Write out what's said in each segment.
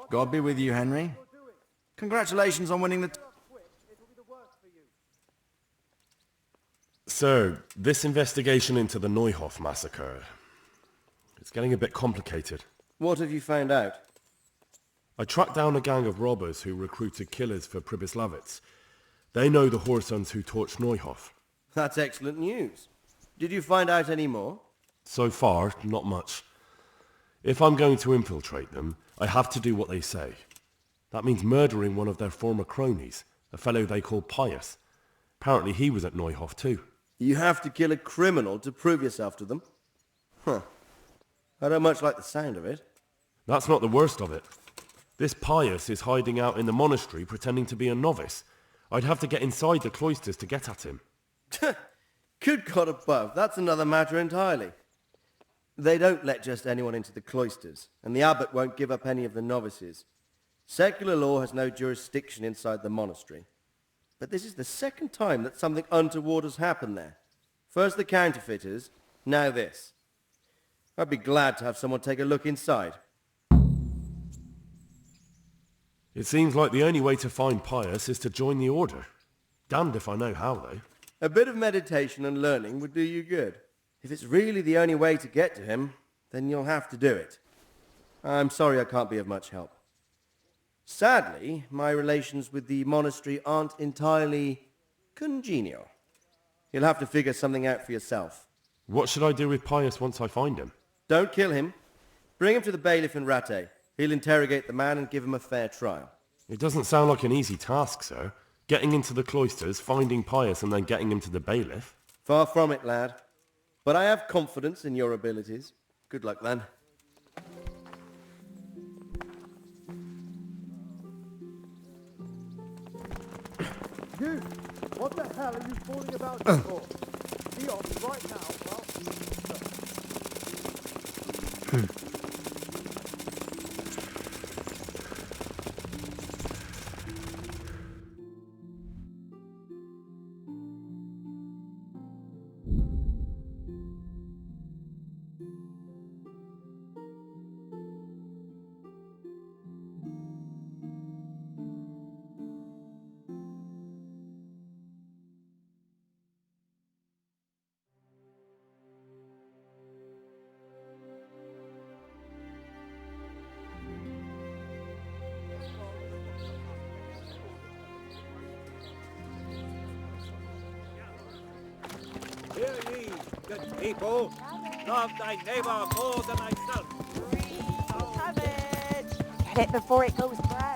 God be with you, Henry. Congratulations on winning the... Sir, this investigation into the Neuhof massacre, it's getting a bit complicated. What have you found out? I tracked down a gang of robbers who recruited killers for Pribyslavitz. They know the whoresons who torched Neuhof. That's excellent news. Did you find out any more? So far, not much. If I'm going to infiltrate them, I have to do what they say. That means murdering one of their former cronies, a fellow they call Pius. Apparently he was at Neuhof too. You have to kill a criminal to prove yourself to them? Huh. I don't much like the sound of it. That's not the worst of it. This Pius is hiding out in the monastery pretending to be a novice. I'd have to get inside the cloisters to get at him. Good God above, that's another matter entirely. They don't let just anyone into the cloisters, and the abbot won't give up any of the novices. Secular law has no jurisdiction inside the monastery. But this is the second time that something untoward has happened there. First the counterfeiters, now this. I'd be glad to have someone take a look inside. It seems like the only way to find Pius is to join the order. Damned if I know how, though. A bit of meditation and learning would do you good. If it's really the only way to get to him, then you'll have to do it. I'm sorry I can't be of much help. Sadly, my relations with the monastery aren't entirely congenial. You'll have to figure something out for yourself. What should I do with Pius once I find him? Don't kill him. Bring him to the bailiff in Rattay. He'll interrogate the man and give him a fair trial. It doesn't sound like an easy task, sir. Getting into the cloisters, finding Pius, and then getting him to the bailiff. Far from it, lad. But I have confidence in your abilities. Good luck, then. You! What the hell are you fooling about for? Be off right now, Hear ye, good people, love thy neighbor more than thyself. Get it before it goes brown.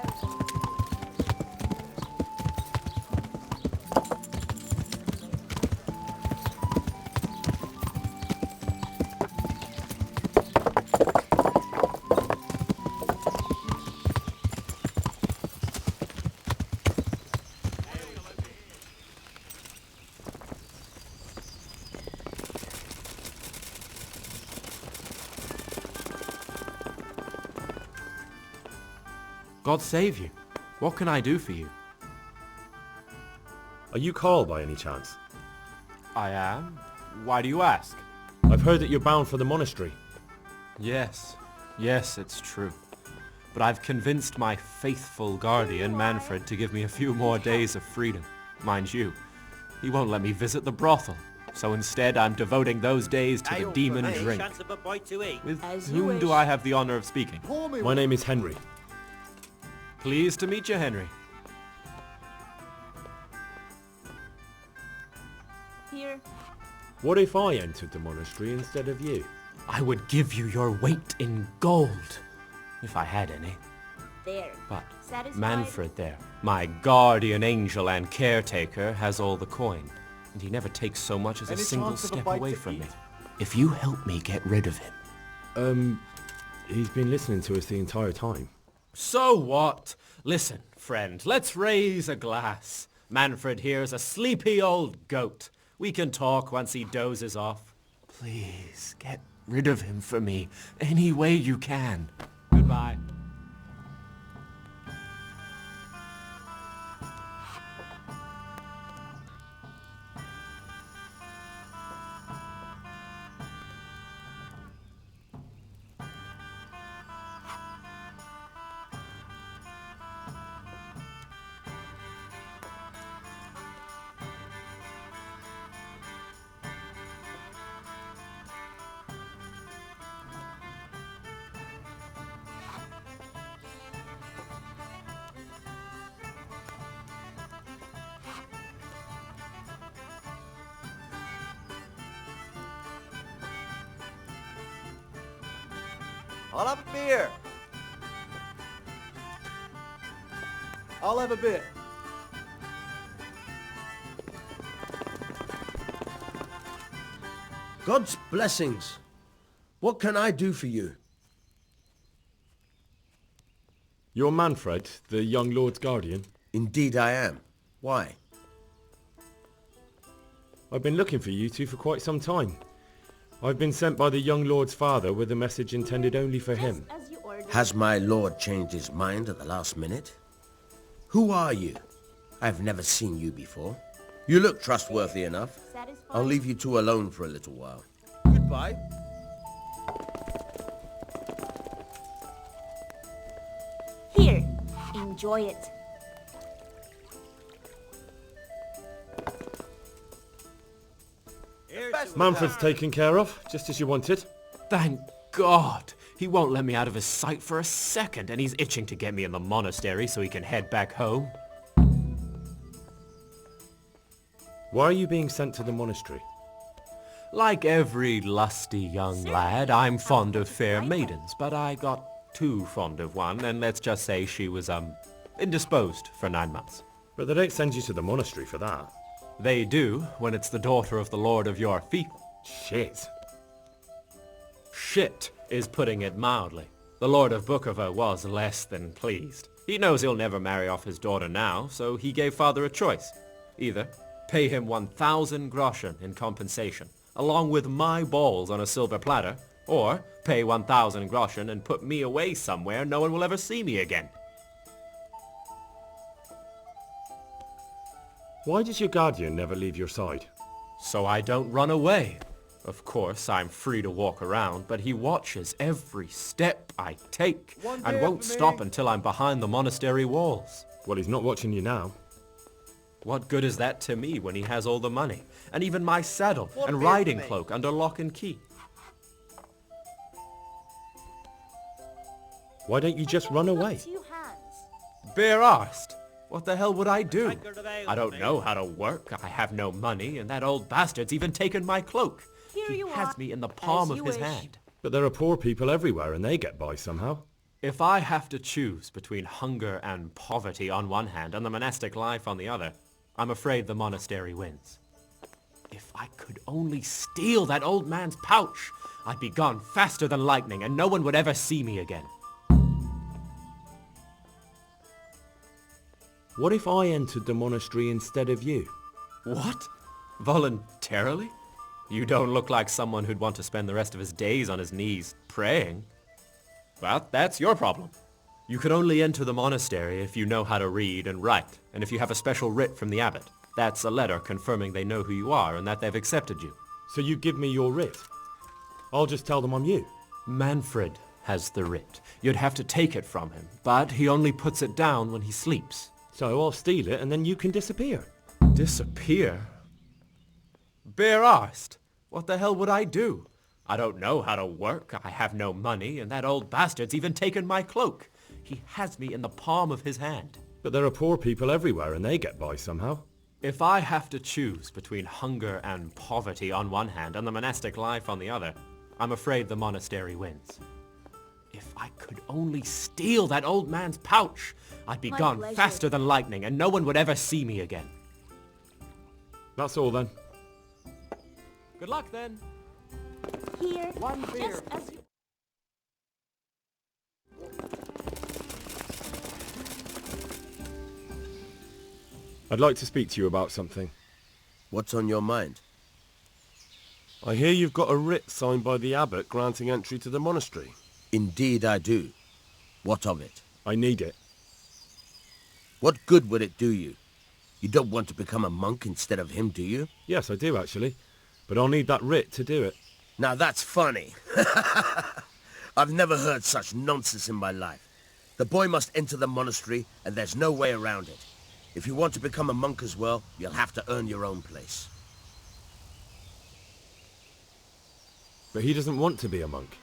God save you. What can I do for you? Are you Carl by any chance? I am. Why do you ask? I've heard that you're bound for the monastery. Yes, it's true. But I've convinced my faithful guardian, Manfred, to give me a few more days of freedom. Mind you, he won't let me visit the brothel. So instead, I'm devoting those days to the demon drink. With whom do I have the honor of speaking? My name is Henry. Pleased to meet you, Henry. Here. What if I entered the monastery instead of you? I would give you your weight in gold, if I had any. There. But Satisfied? Manfred there, my guardian angel and caretaker, has all the coin, and he never takes so much as a single step away from me. If you help me get rid of him... He's been listening to us the entire time. So what? Listen, friend, let's raise a glass. Manfred here's a sleepy old goat. We can talk once he dozes off. Please, get rid of him for me, any way you can. Goodbye. I'll have a beer. I'll have a bit. God's blessings. What can I do for you? You're Manfred, the young lord's guardian? Indeed I am. Why? I've been looking for you two for quite some time. I've been sent by the young lord's father with a message intended only for him. As you ordered. Has my lord changed his mind at the last minute? Who are you? I've never seen you before. You look trustworthy enough. Satisfied? I'll leave you two alone for a little while. Goodbye. Here, enjoy it. Manfred's taken care of, just as you wanted. Thank God! He won't let me out of his sight for a second, and he's itching to get me in the monastery so he can head back home. Why are you being sent to the monastery? Like every lusty young lad, I'm fond of fair maidens, but I got too fond of one, and let's just say she was, indisposed for 9 months. But they don't send you to the monastery for that. They do, when it's the daughter of the lord of your fief. Shit. Shit is putting it mildly. The Lord of Bukova was less than pleased. He knows he'll never marry off his daughter now, so he gave father a choice. Either pay him 1,000 groschen in compensation, along with my balls on a silver platter, or pay 1,000 groschen and put me away somewhere no one will ever see me again. Why does your guardian never leave your side? So I don't run away. Of course, I'm free to walk around, but he watches every step I take and won't stop until I'm behind the monastery walls. Well, he's not watching you now. What good is that to me when he has all the money, and even my saddle and riding cloak under lock and key? Why don't you just run away? 2 hands. Bare-arsed. What the hell would I do? I don't know how to work, I have no money, and that old bastard's even taken my cloak. Here He you has are, me in the palm as of you his wish. hand. But there are poor people everywhere and they get by somehow. If I have to choose between hunger and poverty on one hand and the monastic life on the other, I'm afraid the monastery wins. If I could only steal that old man's pouch, I'd be gone faster than lightning and no one would ever see me again. What if I entered the monastery instead of you? What? Voluntarily? You don't look like someone who'd want to spend the rest of his days on his knees praying. Well, that's your problem. You can only enter the monastery if you know how to read and write, and if you have a special writ from the abbot. That's a letter confirming they know who you are and that they've accepted you. So you give me your writ. I'll just tell them I'm you. Manfred has the writ. You'd have to take it from him, but he only puts it down when he sleeps. So I'll steal it and then you can disappear. Disappear? Bare-arsed. What the hell would I do? I don't know how to work, I have no money, and that old bastard's even taken my cloak. He has me in the palm of his hand. But there are poor people everywhere and they get by somehow. If I have to choose between hunger and poverty on one hand and the monastic life on the other, I'm afraid the monastery wins. If I could only steal that old man's pouch, I'd be My gone pleasure. faster than lightning and no one would ever see me again. That's all then. Good luck then. Here, One beer. just as you... I'd like to speak to you about something. What's on your mind? I hear you've got a writ signed by the abbot granting entry to the monastery. Indeed I do. What of it? I need it. What good would it do you? You don't want to become a monk instead of him, do you? Yes, I do actually. But I'll need that writ to do it. Now that's funny. I've never heard such nonsense in my life. The boy must enter the monastery, and there's no way around it. If you want to become a monk as well, you'll have to earn your own place. But he doesn't want to be a monk.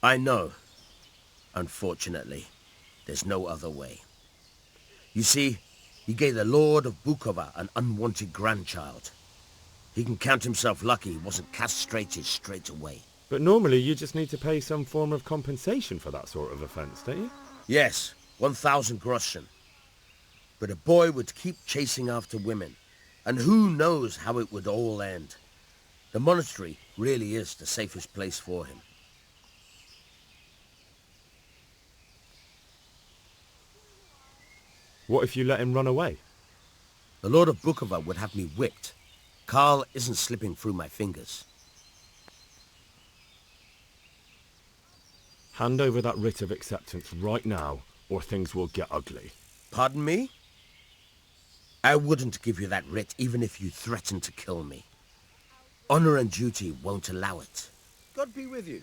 I know. Unfortunately, there's no other way. You see, he gave the Lord of Bukova an unwanted grandchild. He can count himself lucky he wasn't castrated straight away. But normally you just need to pay some form of compensation for that sort of offence, don't you? Yes, 1,000 groschen. But a boy would keep chasing after women, and who knows how it would all end. The monastery really is the safest place for him. What if you let him run away? The Lord of Bukova would have me whipped. Karl isn't slipping through my fingers. Hand over that writ of acceptance right now, or things will get ugly. Pardon me? I wouldn't give you that writ even if you threatened to kill me. Honor and duty won't allow it. God be with you.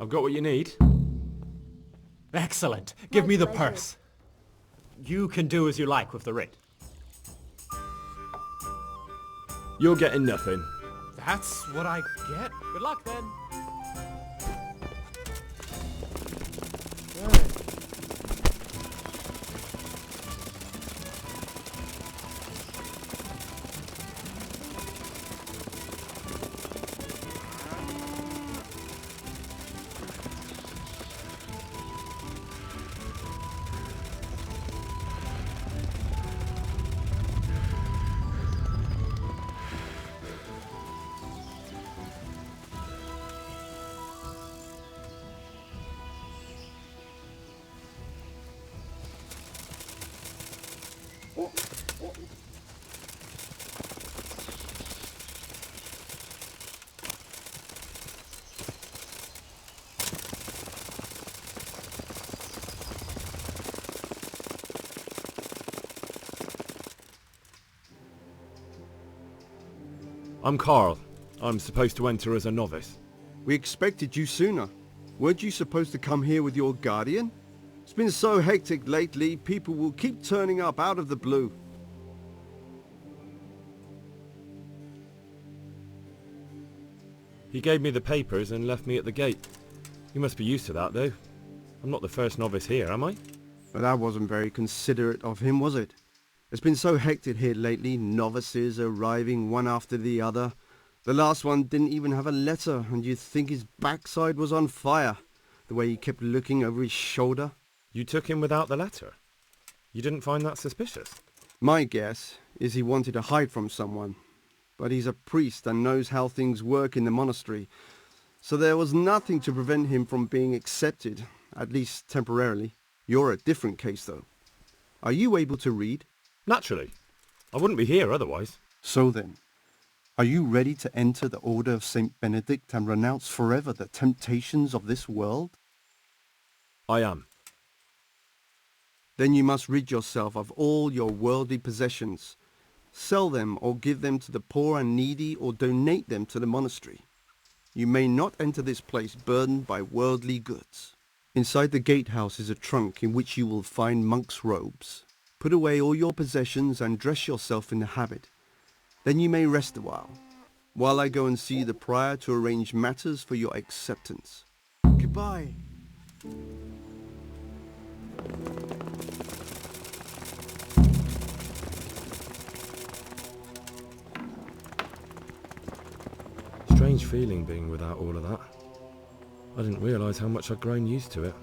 I've got what you need. Excellent. Give me the purse. You can do as you like with the writ. You're getting nothing. That's what I get. Good luck then. I'm Karl. I'm supposed to enter as a novice. We expected you sooner. Weren't you supposed to come here with your guardian? It's been so hectic lately, people will keep turning up out of the blue. He gave me the papers and left me at the gate. You must be used to that, though. I'm not the first novice here, am I? But that wasn't very considerate of him, was it? It's been so hectic here lately, novices arriving one after the other. The last one didn't even have a letter, and you'd think his backside was on fire, the way he kept looking over his shoulder. You took him without the letter? You didn't find that suspicious? My guess is he wanted to hide from someone. But he's a priest and knows how things work in the monastery, so there was nothing to prevent him from being accepted, at least temporarily. You're a different case, though. Are you able to read? Naturally. I wouldn't be here otherwise. So then, are you ready to enter the Order of St. Benedict and renounce forever the temptations of this world? I am. Then you must rid yourself of all your worldly possessions. Sell them or give them to the poor and needy or donate them to the monastery. You may not enter this place burdened by worldly goods. Inside the gatehouse is a trunk in which you will find monk's robes. Put away all your possessions and dress yourself in the habit. Then you may rest a while I go and see the prior to arrange matters for your acceptance. Goodbye. Strange feeling being without all of that. I didn't realise how much I'd grown used to it.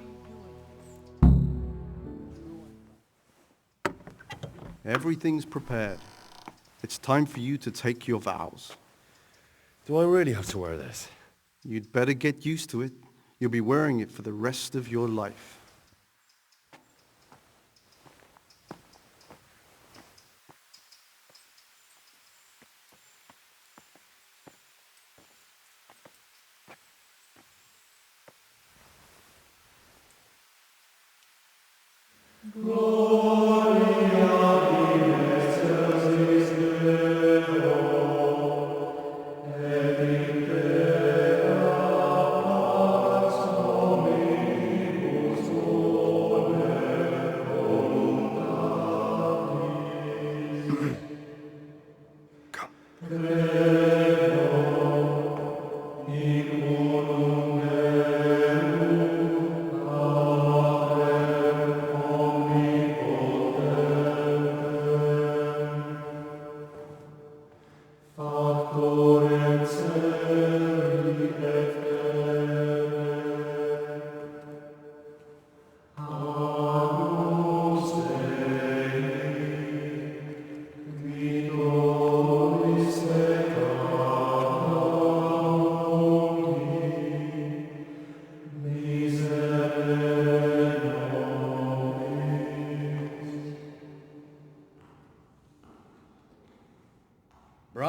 Everything's prepared. It's time for you to take your vows. Do I really have to wear this? You'd better get used to it. You'll be wearing it for the rest of your life.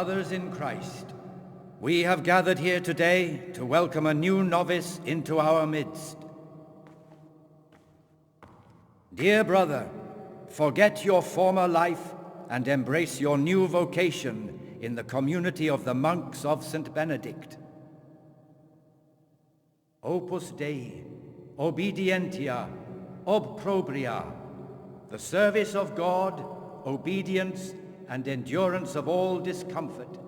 Brothers in Christ, we have gathered here today to welcome a new novice into our midst. Dear brother, forget your former life and embrace your new vocation in the community of the monks of St. Benedict. Opus Dei, obedientia, obprobria, the service of God, obedience, and endurance of all discomfort.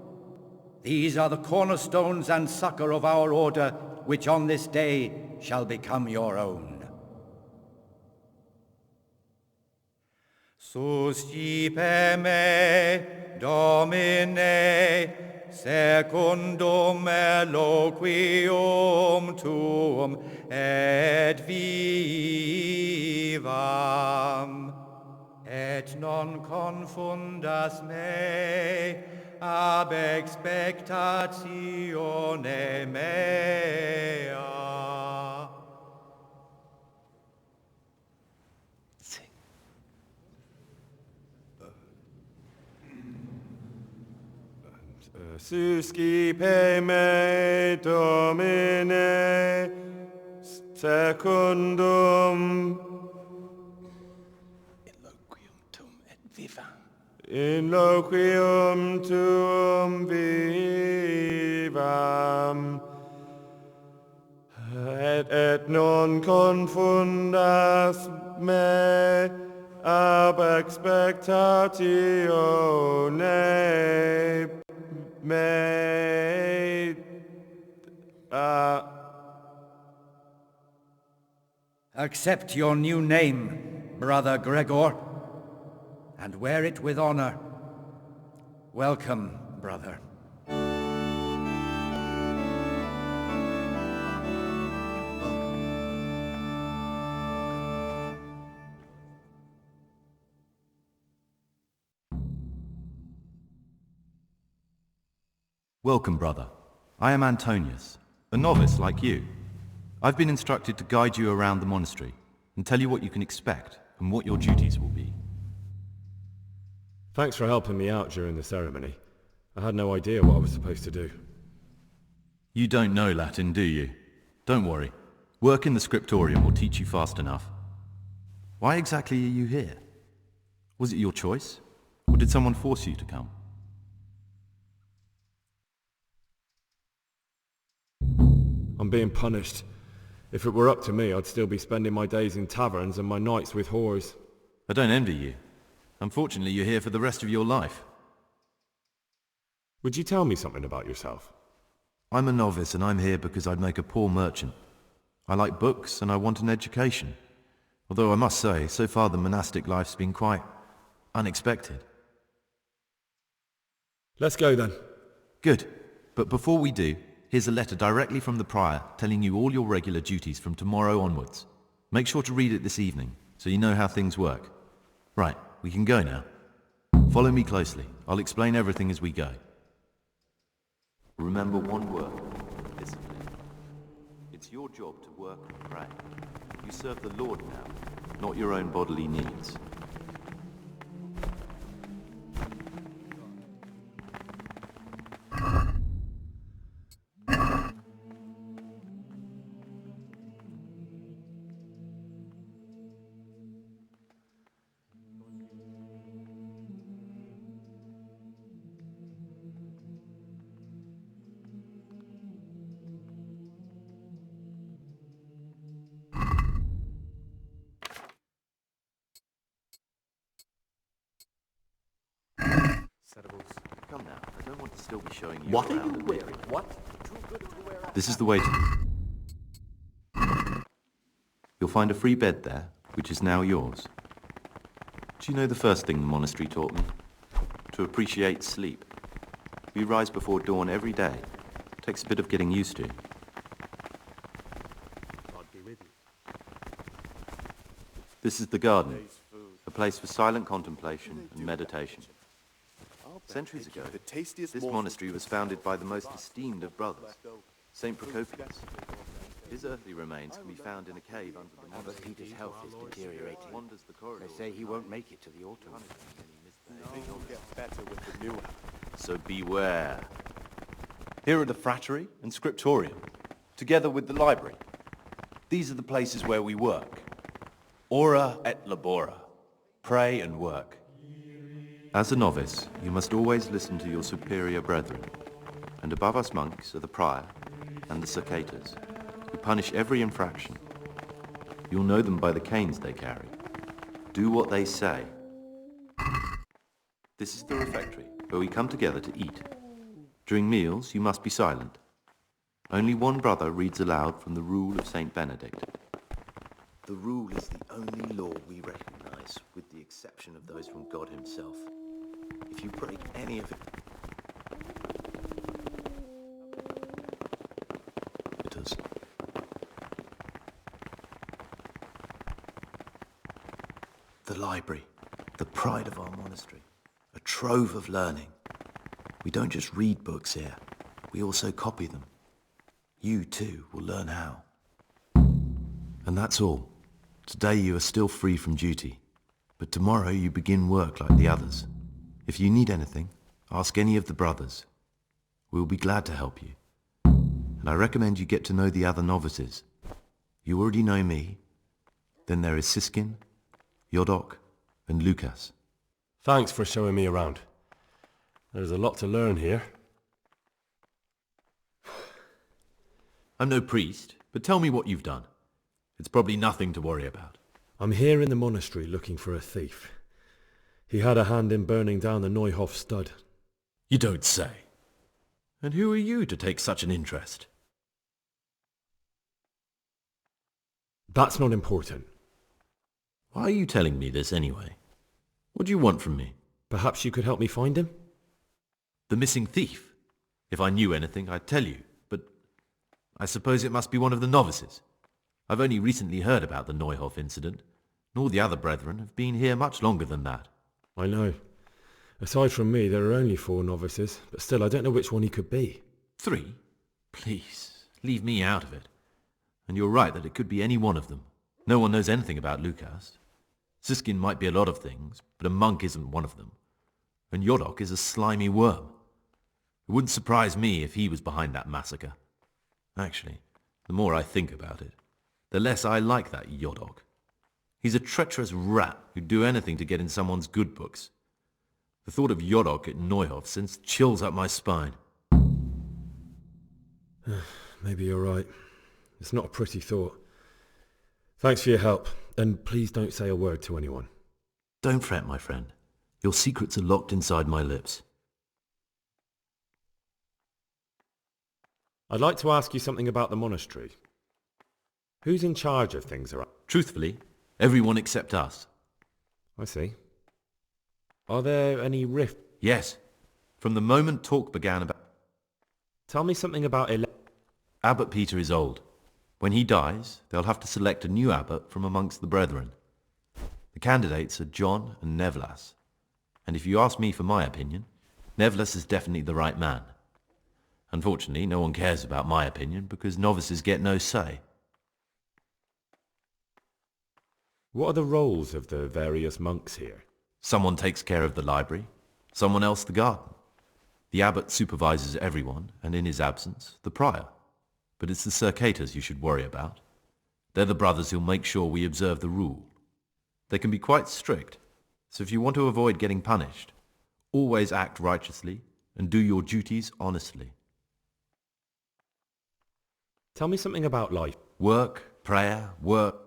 These are the cornerstones and succor of our order, which on this day shall become your own. Suscipe me, Domine, secundum eloquium tuum et vivam. Et non confundas me ab expectatione mea. Suscipe me, Domine, secundum in loquium tuum vivam, et non confundas me ab expectatione mea. Accept your new name, Brother Gregor, and wear it with honor. Welcome, brother. Welcome, brother. I am Antonius, a novice like you. I've been instructed to guide you around the monastery and tell you what you can expect and what your duties will be. Thanks for helping me out during the ceremony. I had no idea what I was supposed to do. You don't know Latin, do you? Don't worry. Work in the scriptorium will teach you fast enough. Why exactly are you here? Was it your choice? Or did someone force you to come? I'm being punished. If it were up to me, I'd still be spending my days in taverns and my nights with whores. I don't envy you. Unfortunately, you're here for the rest of your life. Would you tell me something about yourself? I'm a novice and I'm here because I'd make a poor merchant. I like books and I want an education. Although I must say, so far the monastic life's been quite unexpected. Let's go then. Good. But before we do, here's a letter directly from the prior telling you all your regular duties from tomorrow onwards. Make sure to read it this evening so you know how things work. Right, we can go now. Follow me closely. I'll explain everything as we go. Remember one word, discipline. It's your job to work and pray. You serve the Lord now, not your own bodily needs. I don't want to still be showing you What are around you and wearing? What? This is the way to... You'll find a free bed there, which is now yours. Do you know the first thing the monastery taught me? To appreciate sleep. We rise before dawn every day. Takes a bit of getting used to. God be with you. This is the garden, a place for silent contemplation and meditation. Centuries ago, this monastery was founded by the most esteemed of brothers, Saint Procopius. His earthly remains can be found in a cave under the monastery. But Peter's health is deteriorating. Wanders the corridors. They say he won't make it to the autumn. He'll get better with the new one. So beware. Here are the frattery and scriptorium, together with the library. These are the places where we work. Ora et labora. Pray and work. As a novice, you must always listen to your superior brethren. And above us monks are the prior and the cicatas, who punish every infraction. You'll know them by the canes they carry. Do what they say. This is the refectory, where we come together to eat. During meals, you must be silent. Only one brother reads aloud from the Rule of Saint Benedict. The rule is the only law we recognize, with the exception of those from God himself. If you break any of it... It is. The library, the pride of our monastery, a trove of learning. We don't just read books here, we also copy them. You too will learn how. And that's all. Today you are still free from duty, but tomorrow you begin work like the others. If you need anything, ask any of the brothers. We'll be glad to help you. And I recommend you get to know the other novices. You already know me. Then there is Siskin, Yodok, and Lucas. Thanks for showing me around. There's a lot to learn here. I'm no priest, but tell me what you've done. It's probably nothing to worry about. I'm here in the monastery looking for a thief. He had a hand in burning down the Neuhof stud. You don't say. And who are you to take such an interest? That's not important. Why are you telling me this anyway? What do you want from me? Perhaps you could help me find him? The missing thief? If I knew anything, I'd tell you, but I suppose it must be one of the novices. I've only recently heard about the Neuhof incident, nor the other brethren have been here much longer than that. I know. Aside from me, there are only 4 novices, but still I don't know which one he could be. 3? Please, leave me out of it. And you're right that it could be any one of them. No one knows anything about Lucas. Siskin might be a lot of things, but a monk isn't one of them. And Yodok is a slimy worm. It wouldn't surprise me if he was behind that massacre. Actually, the more I think about it, the less I like that Yodok. He's a treacherous rat who'd do anything to get in someone's good books. The thought of Yodok at Neuhof sends chills up my spine. Maybe you're right. It's not a pretty thought. Thanks for your help, and please don't say a word to anyone. Don't fret, my friend. Your secrets are locked inside my lips. I'd like to ask you something about the monastery. Who's in charge of things around? Truthfully, everyone except us. I see. Are there any rifts? Yes. From the moment talk began about... Tell me something about Abbot Peter is old. When he dies, they'll have to select a new abbot from amongst the brethren. The candidates are John and Nevlas. And if you ask me for my opinion, Nevlas is definitely the right man. Unfortunately, no one cares about my opinion because novices get no say. What are the roles of the various monks here? Someone takes care of the library, someone else the garden. The abbot supervises everyone, and in his absence, the prior. But it's the circators you should worry about. They're the brothers who'll make sure we observe the rule. They can be quite strict, so if you want to avoid getting punished, always act righteously and do your duties honestly. Tell me something about life. Work, prayer, work.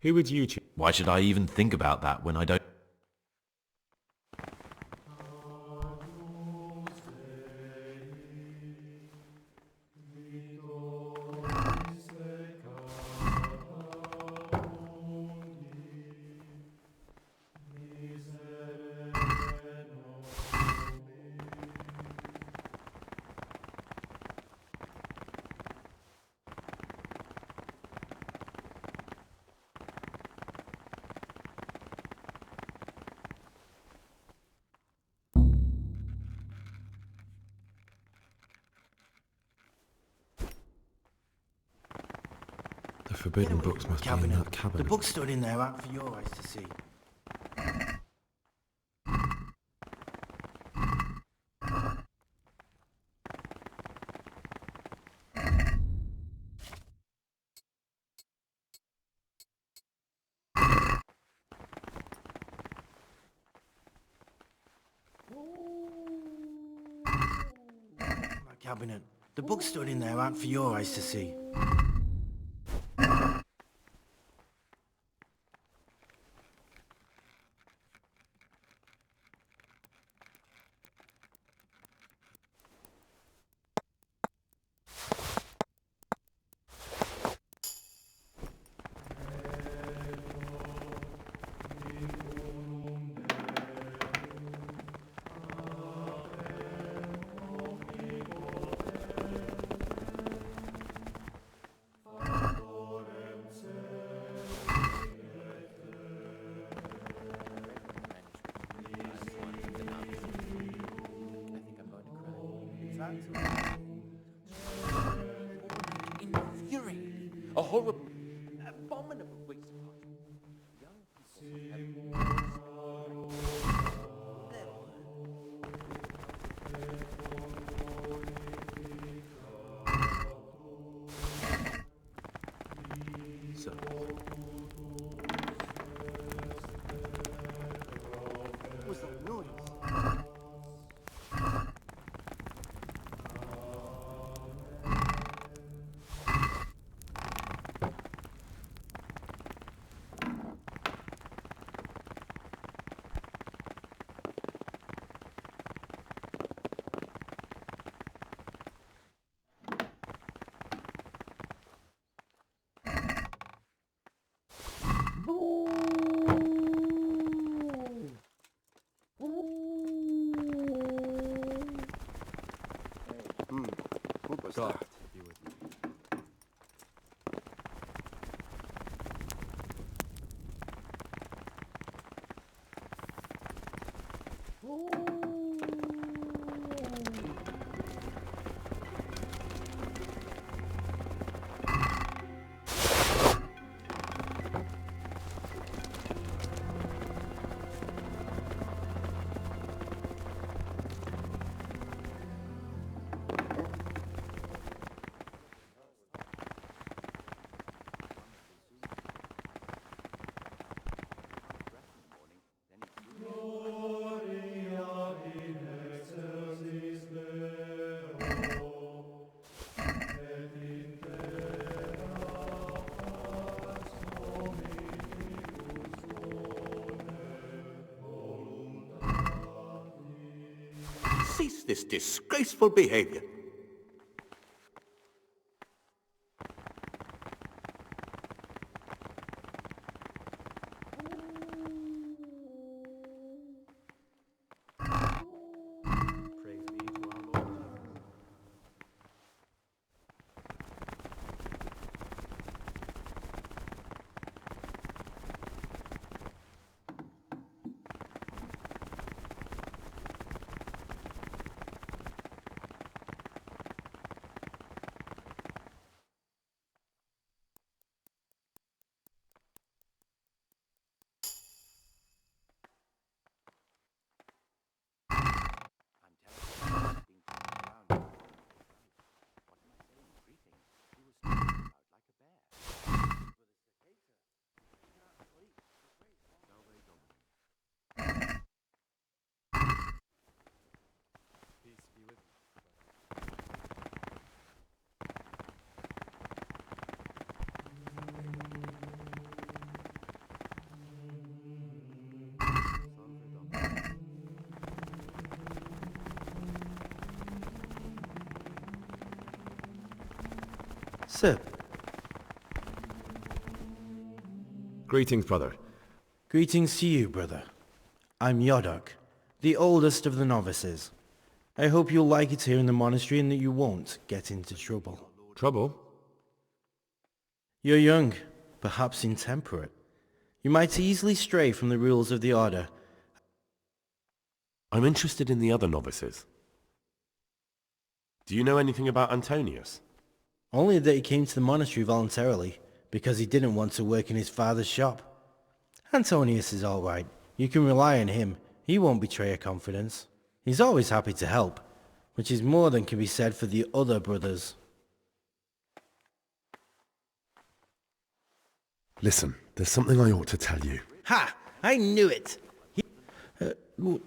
Who would you choose? Why should I even think about that when I don't... forbidden books must be in that cabinet. The book's stood in there out for your eyes to see. Cabinet. The book stood in there out for your eyes to see. Infuriating. A horrible, abominable waste of time. Young people have... So. What was that noise? What was God. that? Be with you. Cease this disgraceful behavior. Praise be to our Lord. Sir. Greetings, brother. Greetings to you, brother. I'm Yodok, the oldest of the novices. I hope you'll like it here in the monastery and that you won't get into trouble. Trouble? You're young, perhaps intemperate. You might easily stray from the rules of the order. I'm interested in the other novices. Do you know anything about Antonius? Only that he came to the monastery voluntarily, because he didn't want to work in his father's shop. Antonius is all right. You can rely on him. He won't betray your confidence. He's always happy to help, which is more than can be said for the other brothers. Listen, there's something I ought to tell you. Ha! I knew it! Who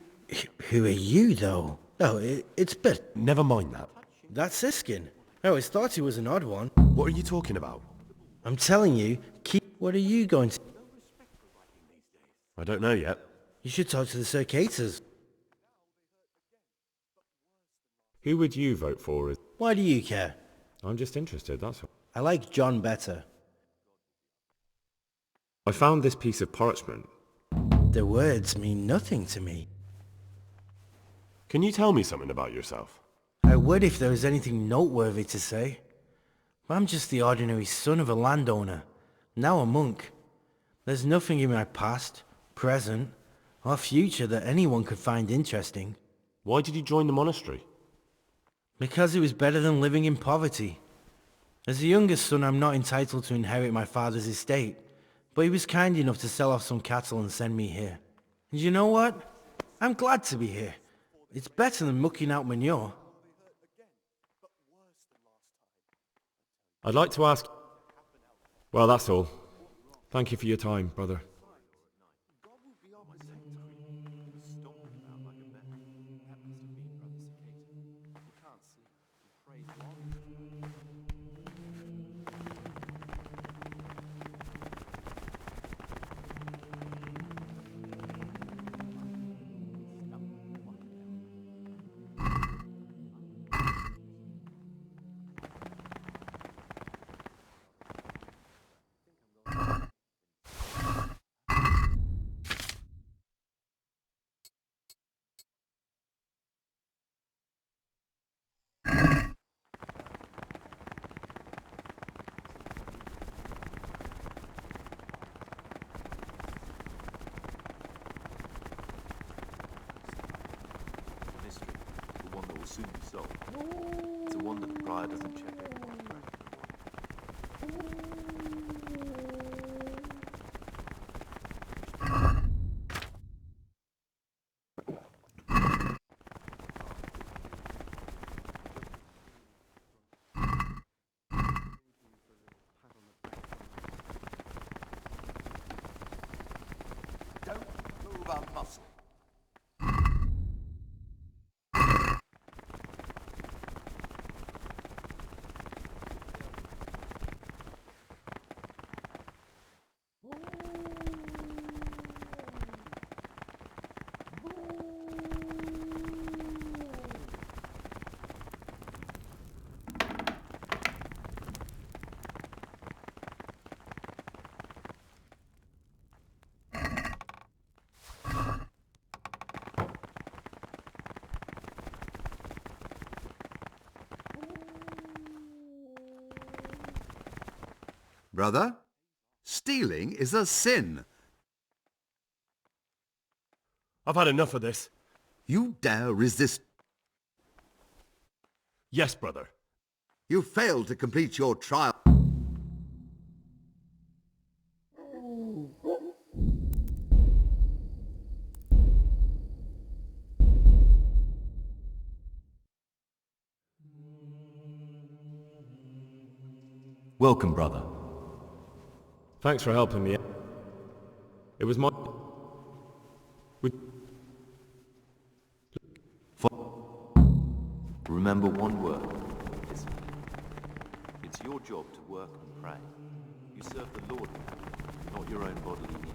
are you, though? Oh, it's Bert. Never mind that. That's Siskin. I always thought he was an odd one. What are you talking about? I'm telling you, what are you going to... I don't know yet. You should talk to the Circators. Who would you vote for? Why do you care? I'm just interested, that's all. I like John better. I found this piece of parchment. The words mean nothing to me. Can you tell me something about yourself? I would if there was anything noteworthy to say. I'm just the ordinary son of a landowner, now a monk. There's nothing in my past, present, or future that anyone could find interesting. Why did you join the monastery? Because it was better than living in poverty. As the youngest son, I'm not entitled to inherit my father's estate, but he was kind enough to sell off some cattle and send me here. And you know what? I'm glad to be here. It's better than mucking out manure. I'd like to ask... Well, that's all. Thank you for your time, brother. Soon be solved. It's a wonder the prior doesn't check everyone. Don't move a muscle. Brother, stealing is a sin. I've had enough of this. You dare resist? Yes, brother. You failed to complete your trial. Welcome, brother. Thanks for helping me. It was my... Remember one word. Discipline. It's your job to work and pray. You serve the Lord, not your own bodily needs.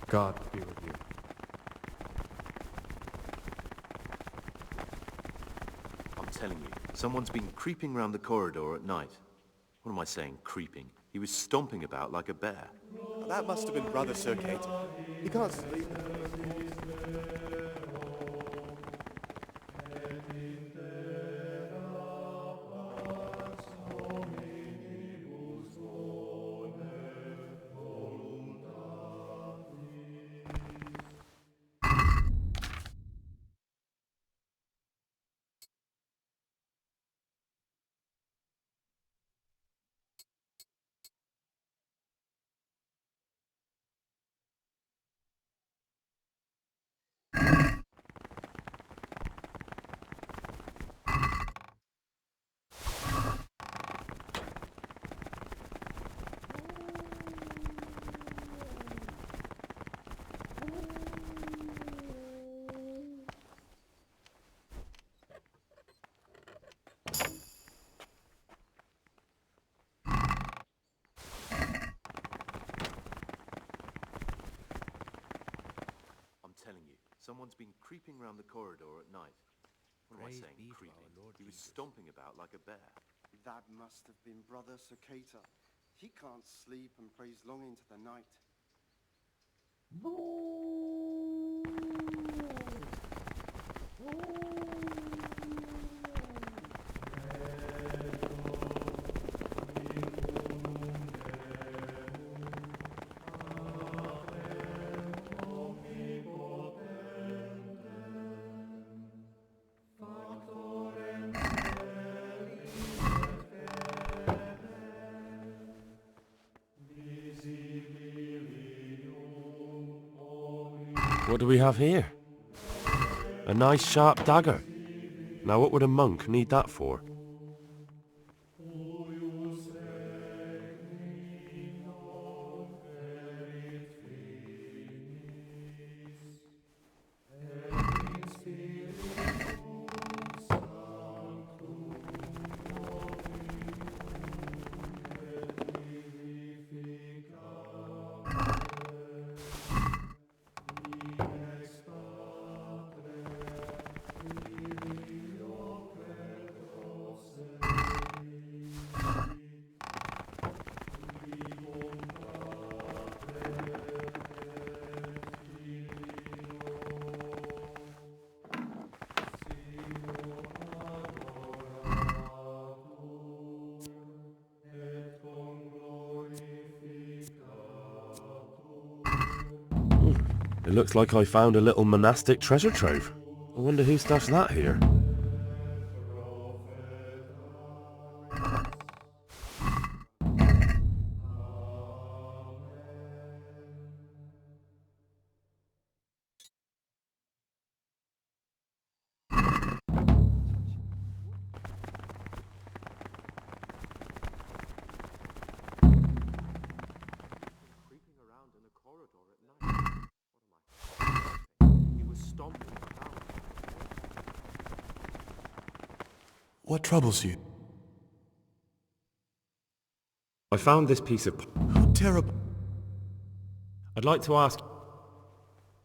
God be with you. I'm telling you, someone's been creeping round the corridor at night. What am I saying, creeping? He was stomping about like a bear. That must have been Brother Sir Cater. He can't sleep. Someone's been creeping round the corridor at night. What am I saying, creeping? He was stomping about like a bear. That must have been Brother Sir Cater. He can't sleep and prays long into the night. What do we have here? A nice sharp dagger. Now what would a monk need that for? It looks like I found a little monastic treasure trove. I wonder who stashed that here. What troubles you? I found this piece of... How terrible. I'd like to ask...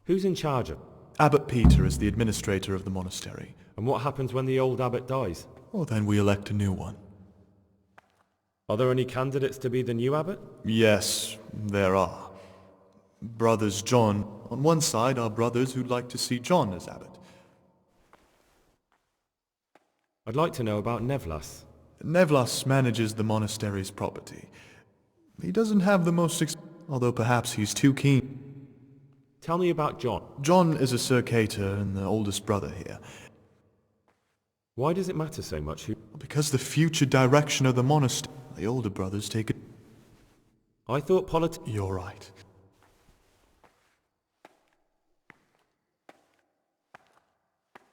Who's in charge of... Abbot Peter is the administrator of the monastery. And what happens when the old abbot dies? Oh, then we elect a new one. Are there any candidates to be the new abbot? Yes, there are. Brothers John. On one side are brothers who'd like to see John as abbot. I'd like to know about Nevlas. Nevlas manages the monastery's property. He doesn't have the most although perhaps he's too keen. Tell me about John. John is a Sir Cater and the oldest brother here. Why does it matter so much who... Because the future direction of the monastery, the older brothers take it. I thought You're right.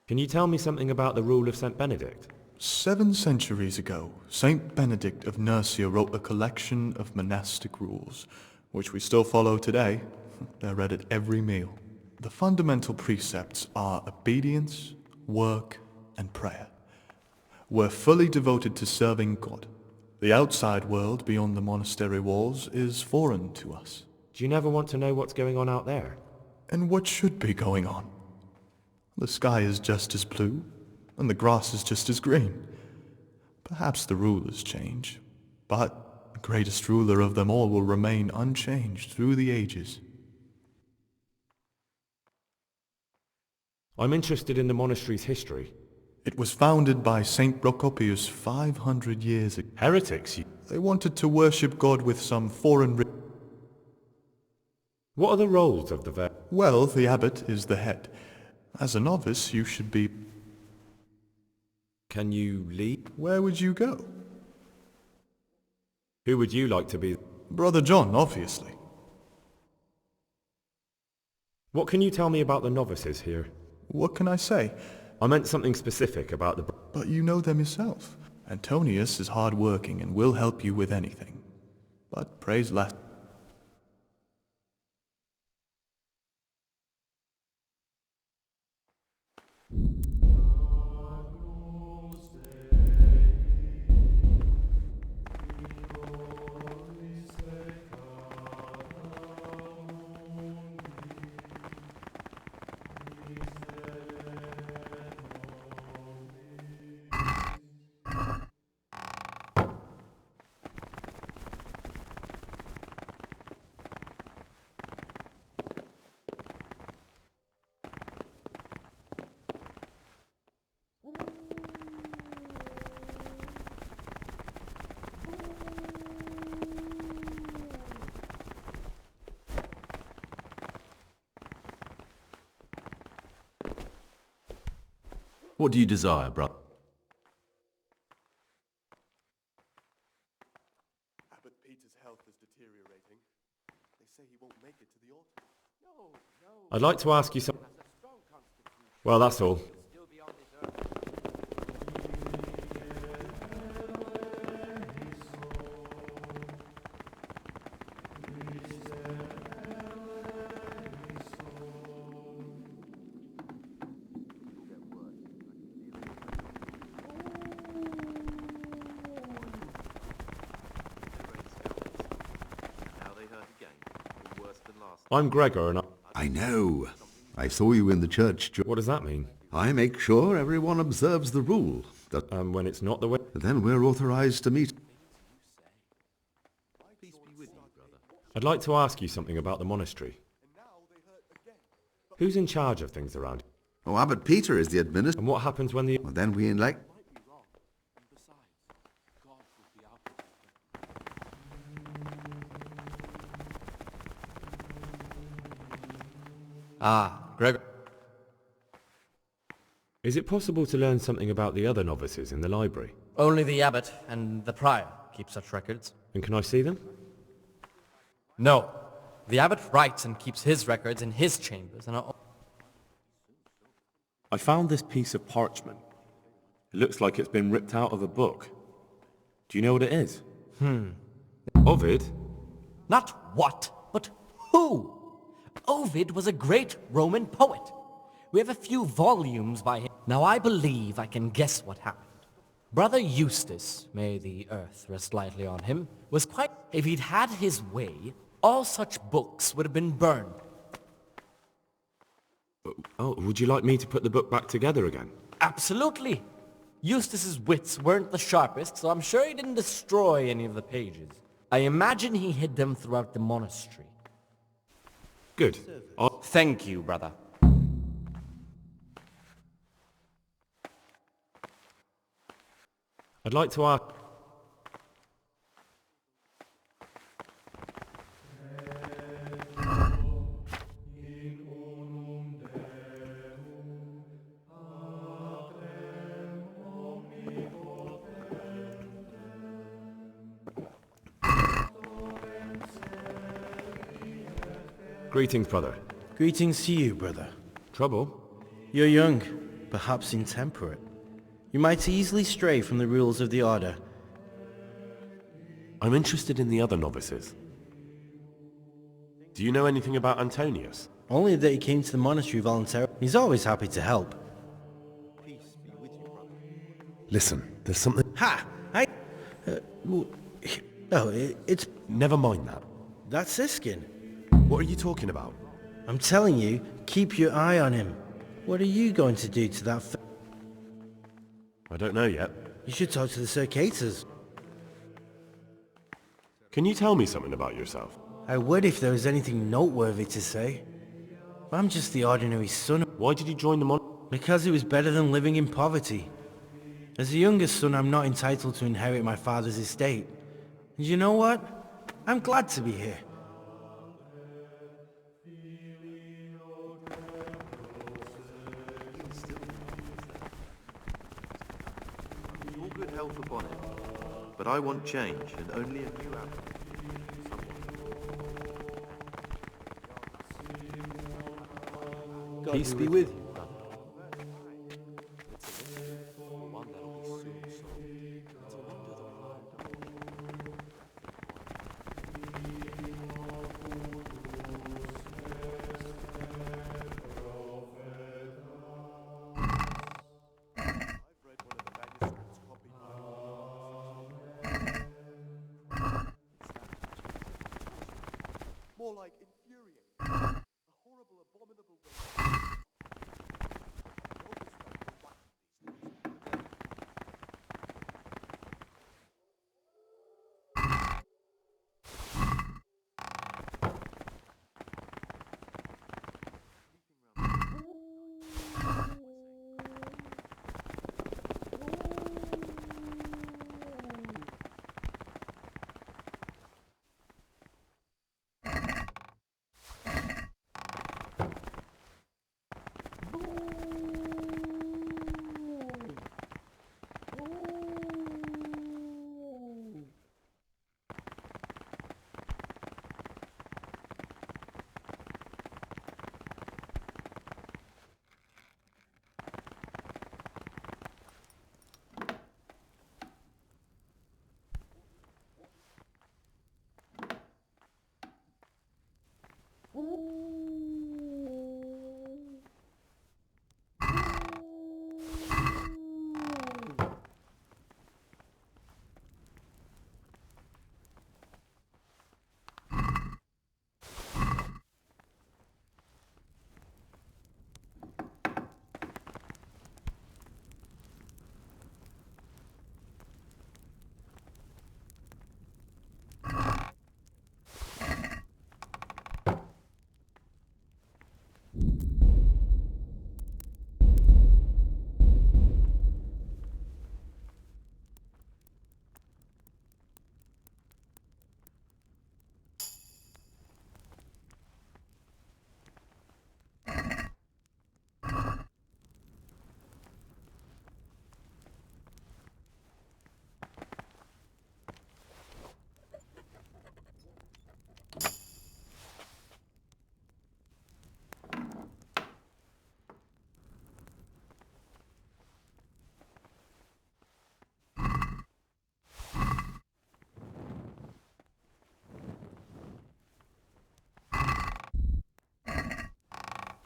Can you tell me something about the rule of St. Benedict? 7 centuries ago, Saint Benedict of Nursia wrote a collection of monastic rules, which we still follow today. They're read at every meal. The fundamental precepts are obedience, work, and prayer. We're fully devoted to serving God. The outside world beyond the monastery walls is foreign to us. Do you never want to know what's going on out there? And what should be going on? The sky is just as blue, and the grass is just as green. Perhaps the rulers change, but the greatest ruler of them all will remain unchanged through the ages. I'm interested in the monastery's history. It was founded by Saint Procopius 500 years ago. Heretics? They wanted to worship God with some foreign... What are the roles of the Well, the abbot is the head. As a novice, you should be... Can you lead? Where would you go? Who would you like to be? Brother John, obviously. What can you tell me about the novices here? What can I say? I meant something specific about the... But you know them yourself. Antonius is hard-working and will help you with anything. But praise less. What do you desire, brother? Abbot Peter's health is deteriorating. They say he won't make it to the altar. I'd like to ask you something. Well, that's all. I'm Gregor and I know. I saw you in the church. What does that mean? I make sure everyone observes the rule. That when it's not the way... Then we're authorized to meet. I'd like to ask you something about the monastery. Who's in charge of things around? Oh, Abbot Peter is the administrator. And what happens when the... Well, then we elect... Ah, Gregor. Is it possible to learn something about the other novices in the library? Only the abbot and the prior keep such records. And can I see them? No. The abbot writes and keeps his records in his chambers and I found this piece of parchment. It looks like it's been ripped out of a book. Do you know what it is? Ovid? Not what, but who? Ovid was a great Roman poet. We have a few volumes by him. Now I believe I can guess what happened. Brother Eustace, may the earth rest lightly on him, was quite... If he'd had his way, all such books would have been burned. Oh, would you like me to put the book back together again? Absolutely. Eustace's wits weren't the sharpest, so I'm sure he didn't destroy any of the pages. I imagine he hid them throughout the monastery. Good. Thank you, brother. I'd like to ask... Greetings, brother. Greetings to you, brother. Trouble? You're young, perhaps intemperate. You might easily stray from the rules of the order. I'm interested in the other novices. Do you know anything about Antonius? Only that he came to the monastery voluntarily. He's always happy to help. Listen, there's something... Ha! It's... Never mind that. That's Siskin. What are you talking about? I'm telling you, keep your eye on him. What are you going to do to that I don't know yet. You should talk to the Circators. Can you tell me something about yourself? I would if there was anything noteworthy to say. I'm just the ordinary son. Why did you join the mon... Because it was better than living in poverty. As the youngest son, I'm not entitled to inherit my father's estate. And you know what? I'm glad to be here. All good health upon it. But I want change, and only a new abbot. Peace be with you. More like infuriating. A horrible, abominable way.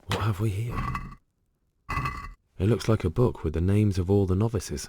What have we here? It looks like a book with the names of all the novices.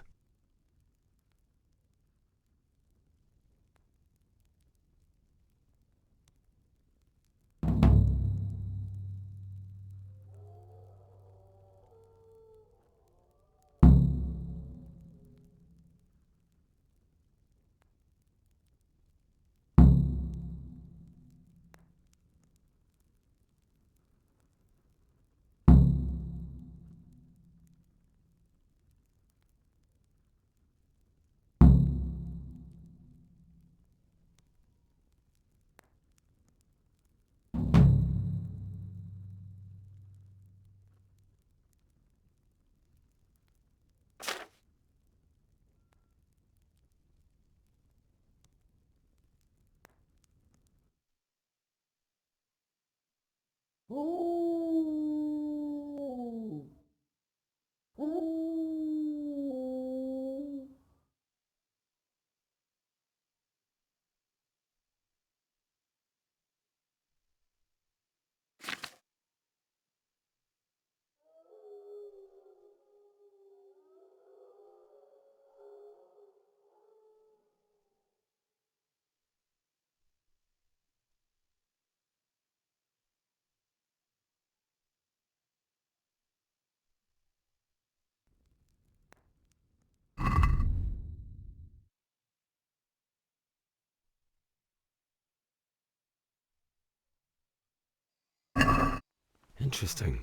Interesting.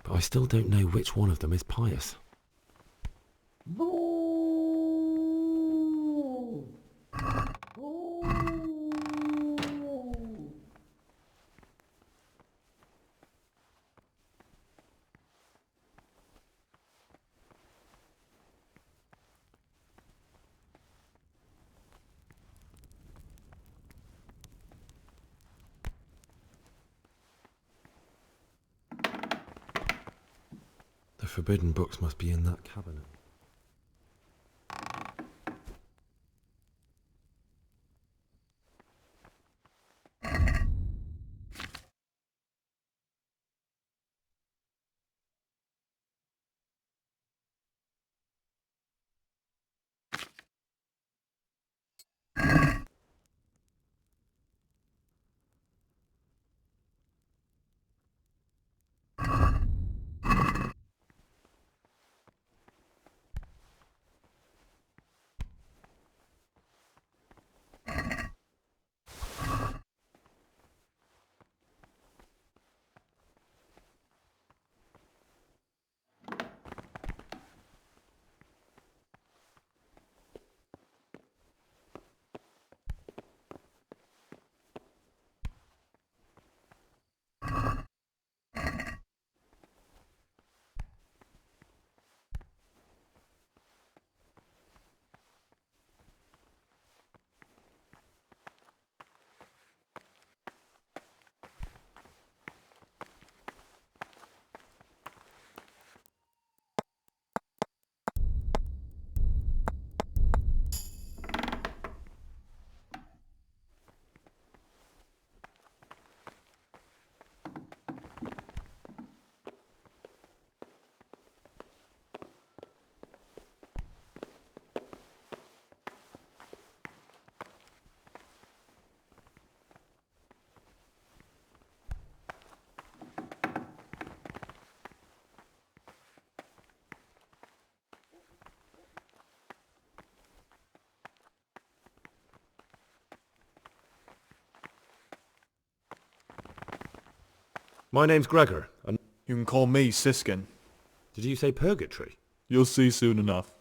But I still don't know which one of them is pious. The forbidden books must be in that cabinet. My name's Gregor, and... You can call me Siskin. Did you say purgatory? You'll see soon enough.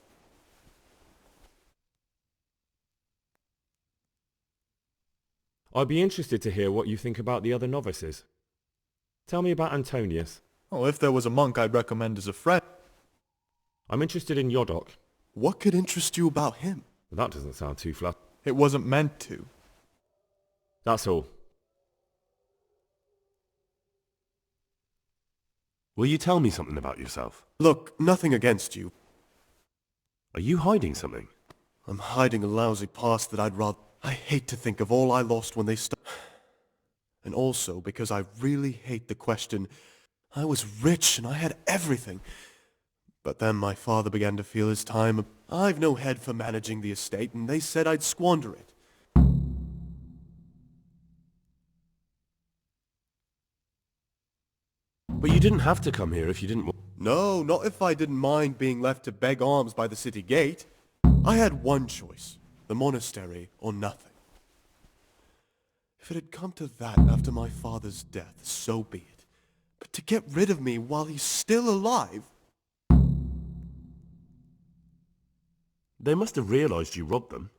I'd be interested to hear what you think about the other novices. Tell me about Antonius. Oh, if there was a monk I'd recommend as a friend. I'm interested in Yodok. What could interest you about him? That doesn't sound too flat. It wasn't meant to. That's all. Will you tell me something about yourself? Look, nothing against you. Are you hiding something? I'm hiding a lousy past that I'd rather... I hate to think of all I lost when they And also because I really hate the question. I was rich and I had everything. But then my father began to feel his time. I've no head for managing the estate, and they said I'd squander it. But you didn't have to come here if you didn't want... No, not if I didn't mind being left to beg alms by the city gate. I had one choice, the monastery or nothing. If it had come to that after my father's death, so be it. But to get rid of me while he's still alive... They must have realized you robbed them.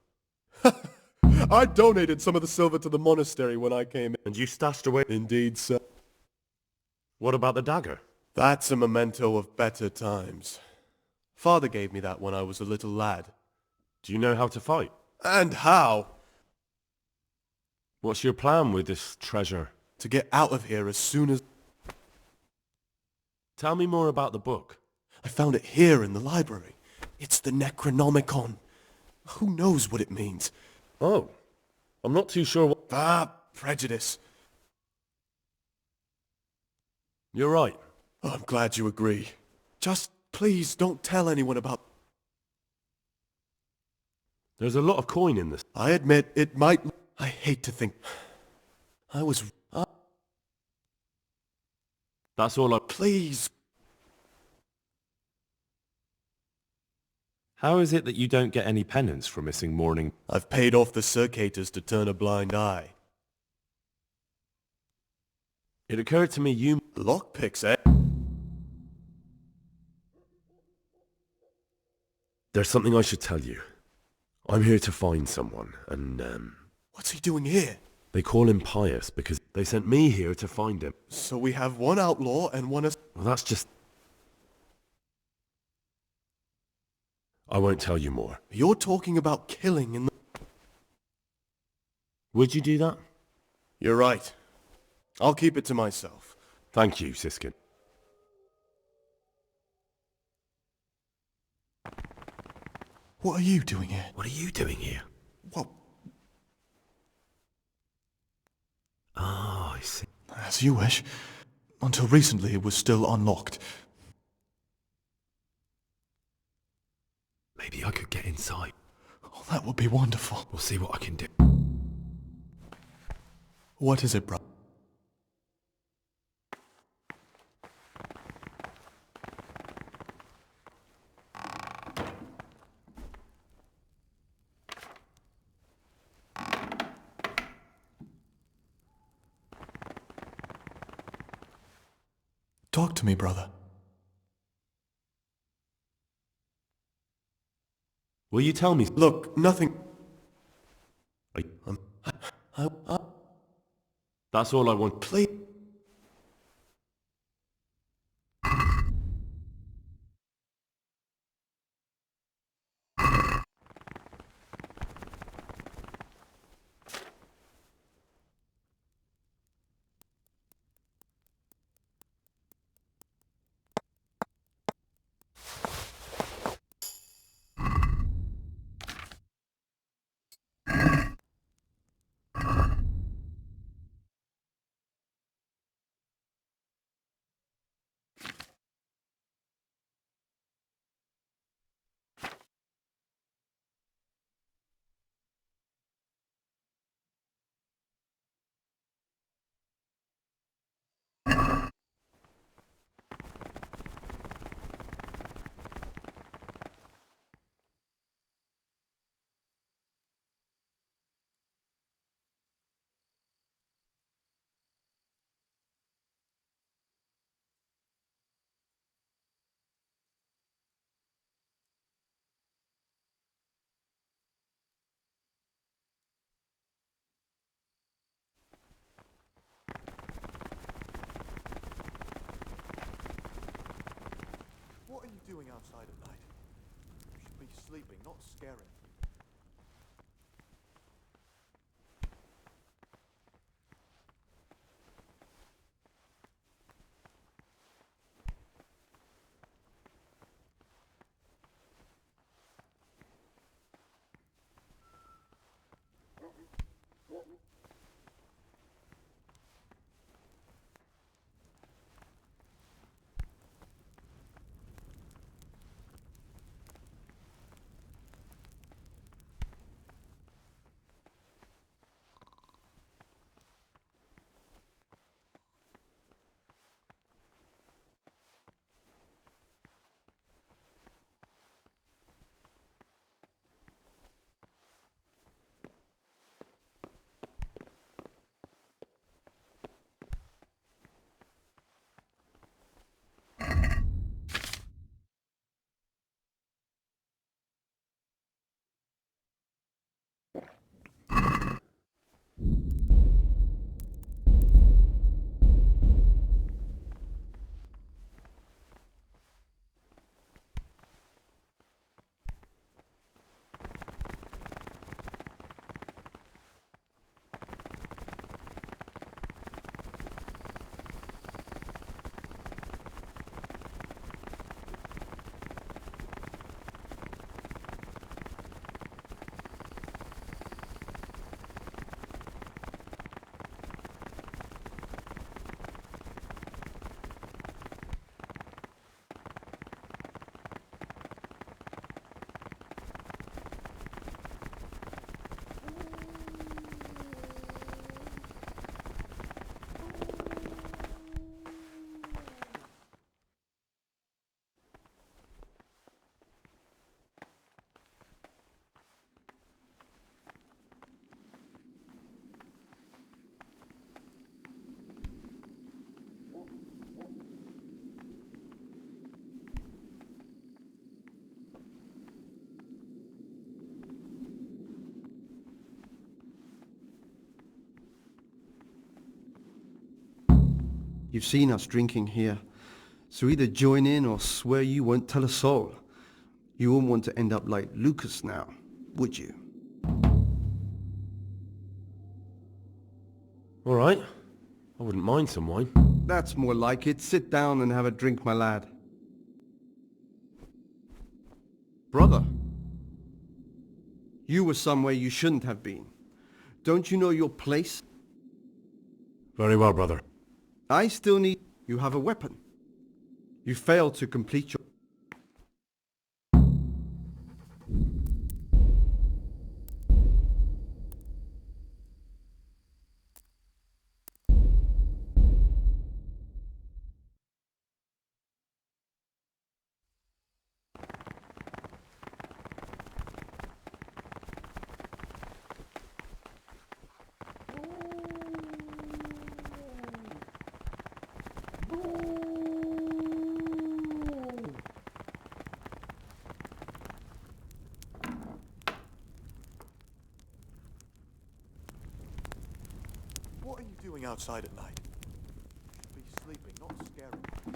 I donated some of the silver to the monastery when I came in. And you stashed away... Indeed, sir. What about the dagger? That's a memento of better times. Father gave me that when I was a little lad. Do you know how to fight? And how? What's your plan with this treasure? To get out of here as soon as... Tell me more about the book. I found it here in the library. It's the Necronomicon. Who knows what it means? Oh, I'm not too sure what... Prejudice. You're right. Oh, I'm glad you agree. Just please don't tell anyone about... There's a lot of coin in this. I admit it might... I hate to think... I was... That's all I... Please. How is it that you don't get any penance for missing morning? I've paid off the circators to turn a blind eye. It occurred to me you... Lockpicks, eh? There's something I should tell you. I'm here to find someone, and, What's he doing here? they call him Pius because they sent me here to find him. So we have one outlaw and one... Well, that's just... I won't tell you more. You're talking about killing in the... Would you do that? You're right. I'll keep it to myself. Thank you, Siskin. What are you doing here? What are you doing here? What? Oh, I see. As you wish. Until recently it was still unlocked. Maybe I could get inside. Oh, that would be wonderful. We'll see what I can do. What is it, bro? Talk to me, brother. Will you tell me? Look, nothing... That's all I want. Please... What are you doing outside at night? You should be sleeping, not scaring people. You've seen us drinking here, so either join in or swear you won't tell a soul. You wouldn't want to end up like Lucas now, would you? All right. I wouldn't mind some wine. That's more like it. Sit down and have a drink, my lad. Brother, you were somewhere you shouldn't have been. Don't you know your place? Very well, brother. I still need... You have a weapon. You failed to complete your... What are you doing outside at night? You should be sleeping, not scaring me.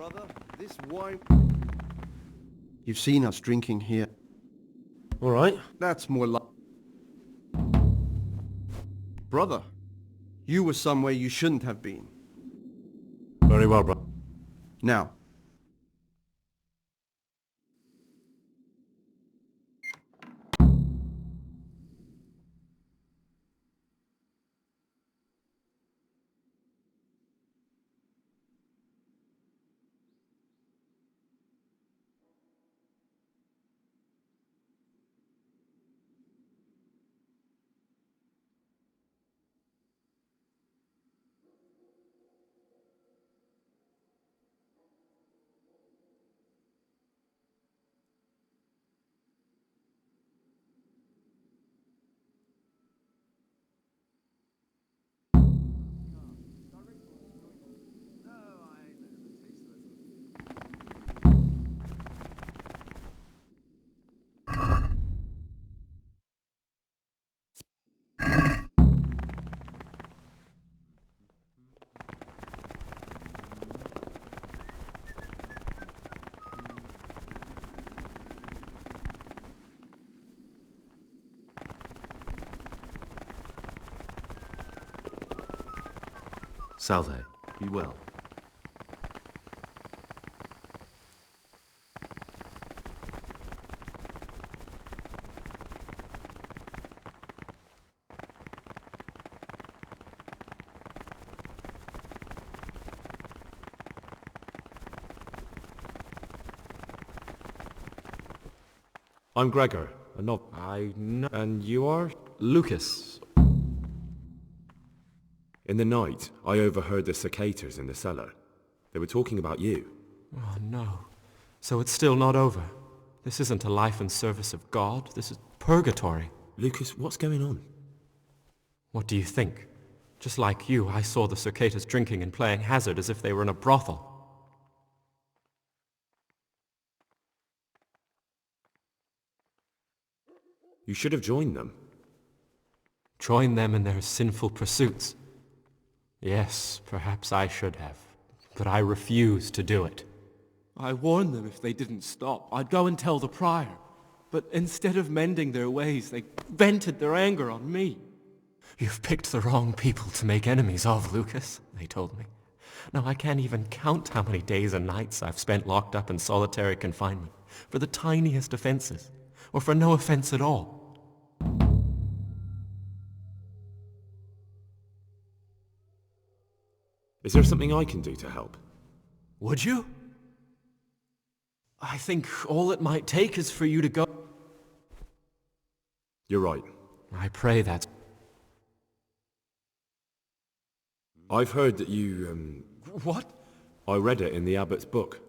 brother. This wine... You've seen us drinking here. All right. That's more like... Brother, you were somewhere you shouldn't have been. Very well, bro. Now, Salve, be well. I'm Gregor, a nob. I know. And you are? Lucas. In the night, I overheard the cicadas in the cellar. They were talking about you. Oh, no. So it's still not over. This isn't a life in service of God. This is purgatory. Lucas, what's going on? What do you think? Just like you, I saw the cicadas drinking and playing hazard as if they were in a brothel. You should have joined them. Join them in their sinful pursuits. Yes, perhaps I should have, but I refuse to do it. I warned them if they didn't stop, I'd go and tell the prior. But instead of mending their ways, they vented their anger on me. You've picked the wrong people to make enemies of, Lucas, they told me. Now I can't even count how many days and nights I've spent locked up in solitary confinement for the tiniest offenses, or for no offense at all. Is there something I can do to help? Would you? I think all it might take is for you to go. You're right. I pray that. I've heard that you, What? I read it in the abbot's book.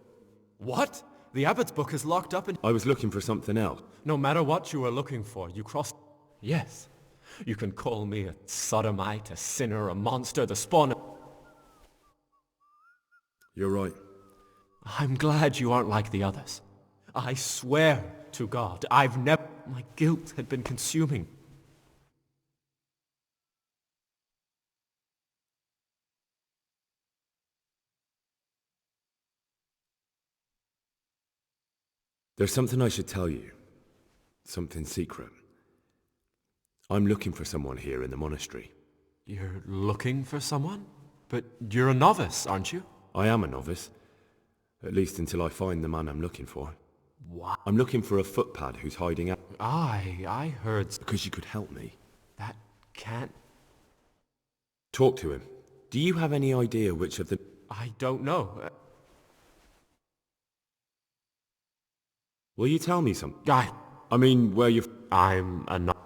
What? The abbot's book is locked up in... I was looking for something else. No matter what you were looking for, you crossed... Yes. You can call me a sodomite, a sinner, a monster, the spawn of... You're right. I'm glad you aren't like the others. I swear to God, I've never... My guilt had been consuming. There's something I should tell you. Something secret. I'm looking for someone here in the monastery. You're looking for someone? But you're a novice, aren't you? I am a novice. At least until I find the man I'm looking for. What? I'm looking for a footpad who's hiding out. I heard... Because you could help me. That can't... Talk to him. Do you have any idea which of the... I don't know. Will you tell me something? I mean, where you're... I'm a novice.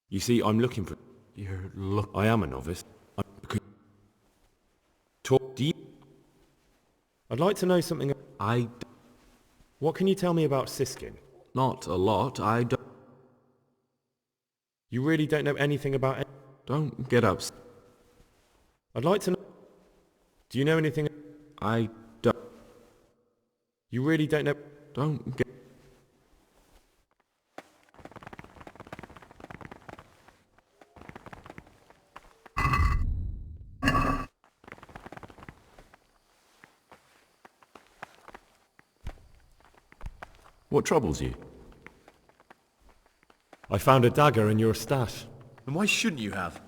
You see, I'm looking for... You're I am a novice. Talk... Do you... I'd like to know something... What can you tell me about Siskin? Not a lot, I don't... You really don't know anything about it? Don't get up. I'd like to know... Do you know anything... I don't... You really don't know... Don't get... What troubles you? I found a dagger in your stash. And why shouldn't you have?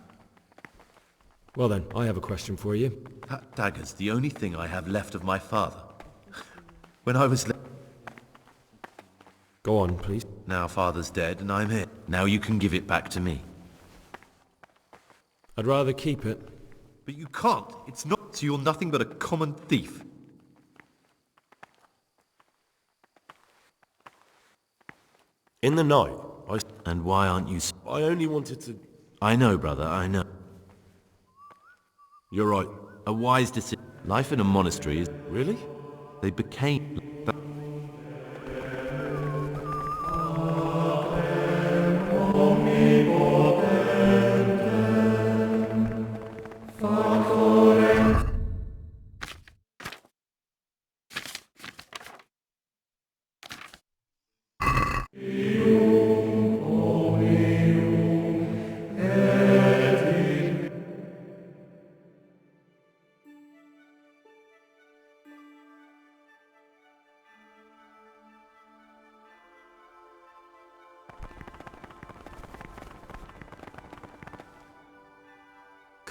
Well then, I have a question for you. That dagger's the only thing I have left of my father. When I was... Go on, please. Now father's dead and I'm here. Now you can give it back to me. I'd rather keep it. But you can't. It's not... So you're nothing but a common thief. In the night, And why aren't you... I only wanted to... I know, brother, I know. You're right. A wise decision. Life in a monastery is... Really? They became...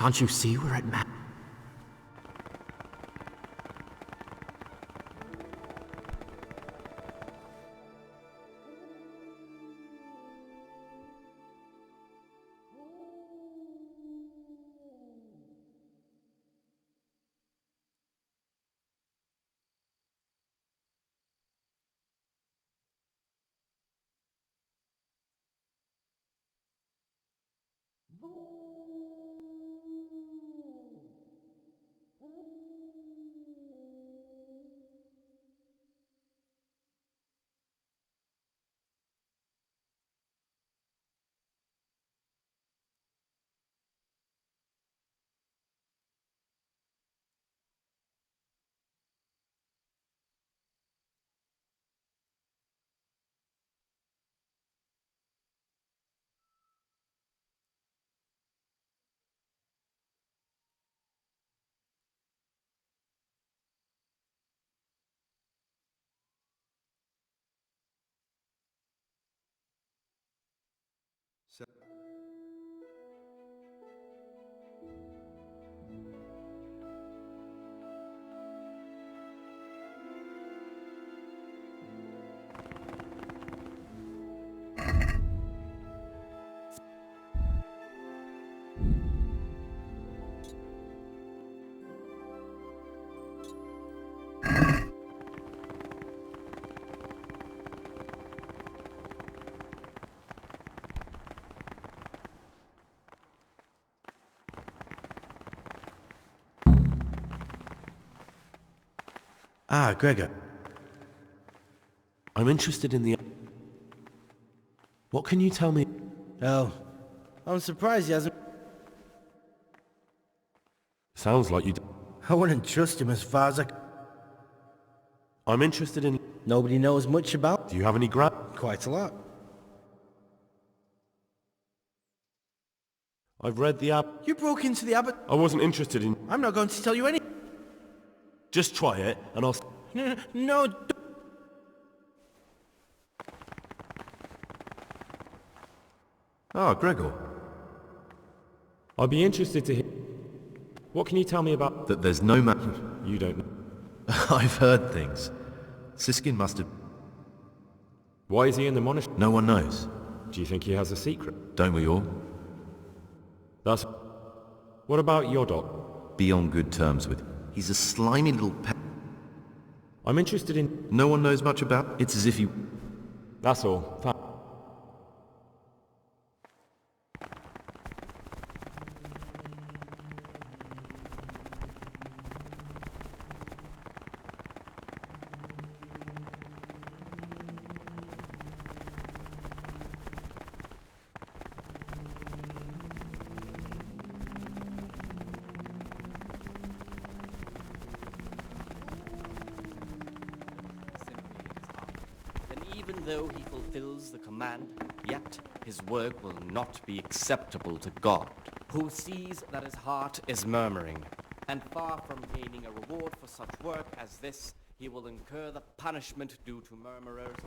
Can't you see we're at ma- Ah, Gregor. I'm interested in the... What can you tell me? Oh, I'm surprised he hasn't... Sounds like you... I wouldn't trust him as far as I... I'm interested in... Nobody knows much about... Do you have any gra... Quite a lot. I've read the app... You broke into the abbot... I wasn't interested in... I'm not going to tell you any... Just try it, and I'll... No, Ah, Gregor. I'd be interested to hear... What can you tell me about... That there's no You don't know. I've heard things. Siskin must have... Why is he in the monastery? No one knows. Do you think he has a secret? Don't we all? That's... What about your doc? Be on good terms with him. He's a slimy little I'm interested in... No one knows much about... It's as if he... That's all. Even though he fulfills the command, yet his work will not be acceptable to God, who sees that his heart is murmuring. And far from gaining a reward for such work as this, he will incur the punishment due to murmurers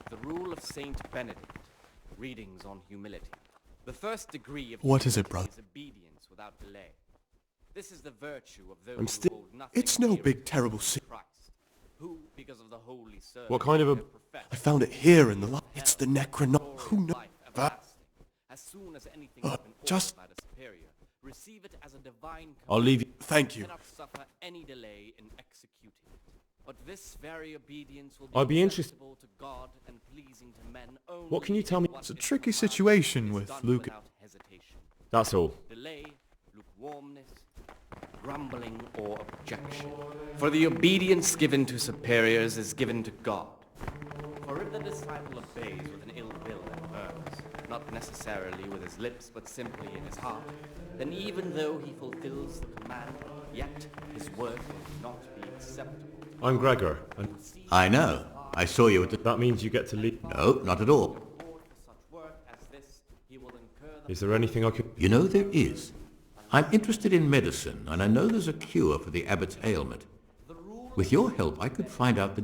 The rule of Saint Benedict. Readings on humility. The first degree of What is it, brother? is obedience without delay. This is the virtue of those I'm who still... hold nothing It's no dearer big terrible than sin. Christ, who, because of the holy service What kind of a... they have professed, I found it here in the... It's the Necronom... Who knows that? as soon as anything has been just... ordered by the superior, receive it as a divine command. I'll leave you. Thank you. Cannot suffer any delay in executing it. But this very obedience will I'd be interested. acceptable to God and pleasing to men only. What can you tell me? It's a tricky situation with Lucas. Without hesitation. That's all. Delay, lukewarmness, grumbling, or objection. For the obedience given to superiors is given to God. For if the disciple obeys with an ill will at first, not necessarily with his lips, but simply in his heart, then even though he fulfills the command, yet his work will not be acceptable. I'm Gregor, and I know. I saw you at the... that means you get to leave. No, not at all. Is there anything I could... You know, there is. I'm interested in medicine, and I know there's a cure for the abbot's ailment. With your help, I could find out the...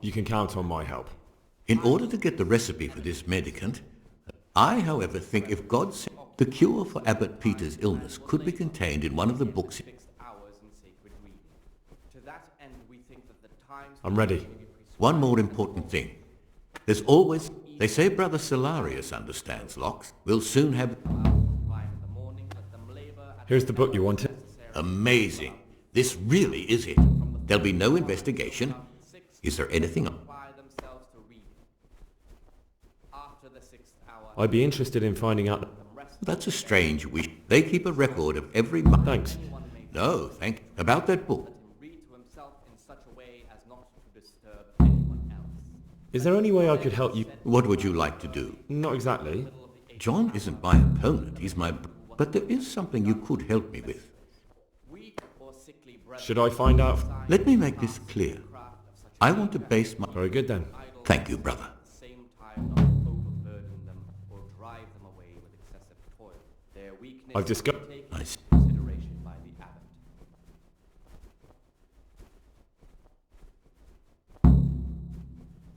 You can count on my help. In order to get the recipe for this medicament, I, however, think if God sent... The cure for Abbot Peter's illness could be contained in one of the books... I'm ready. One more important thing. There's always... They say Brother Salarius understands locks. We'll soon have... Here's the book you wanted. Amazing. This really is it. There'll be no investigation. Is there anything... I'd be interested in finding out... That's a strange wish. They keep a record of every month. Thanks. No, thank you. About that book. Is there any way I could help you? What would you like to do? Not exactly. John isn't my opponent. He's my... But there is something you could help me with. Should I find out? Let me make this clear. I want to base my... Very good then. Thank you, brother. I've discovered... I see.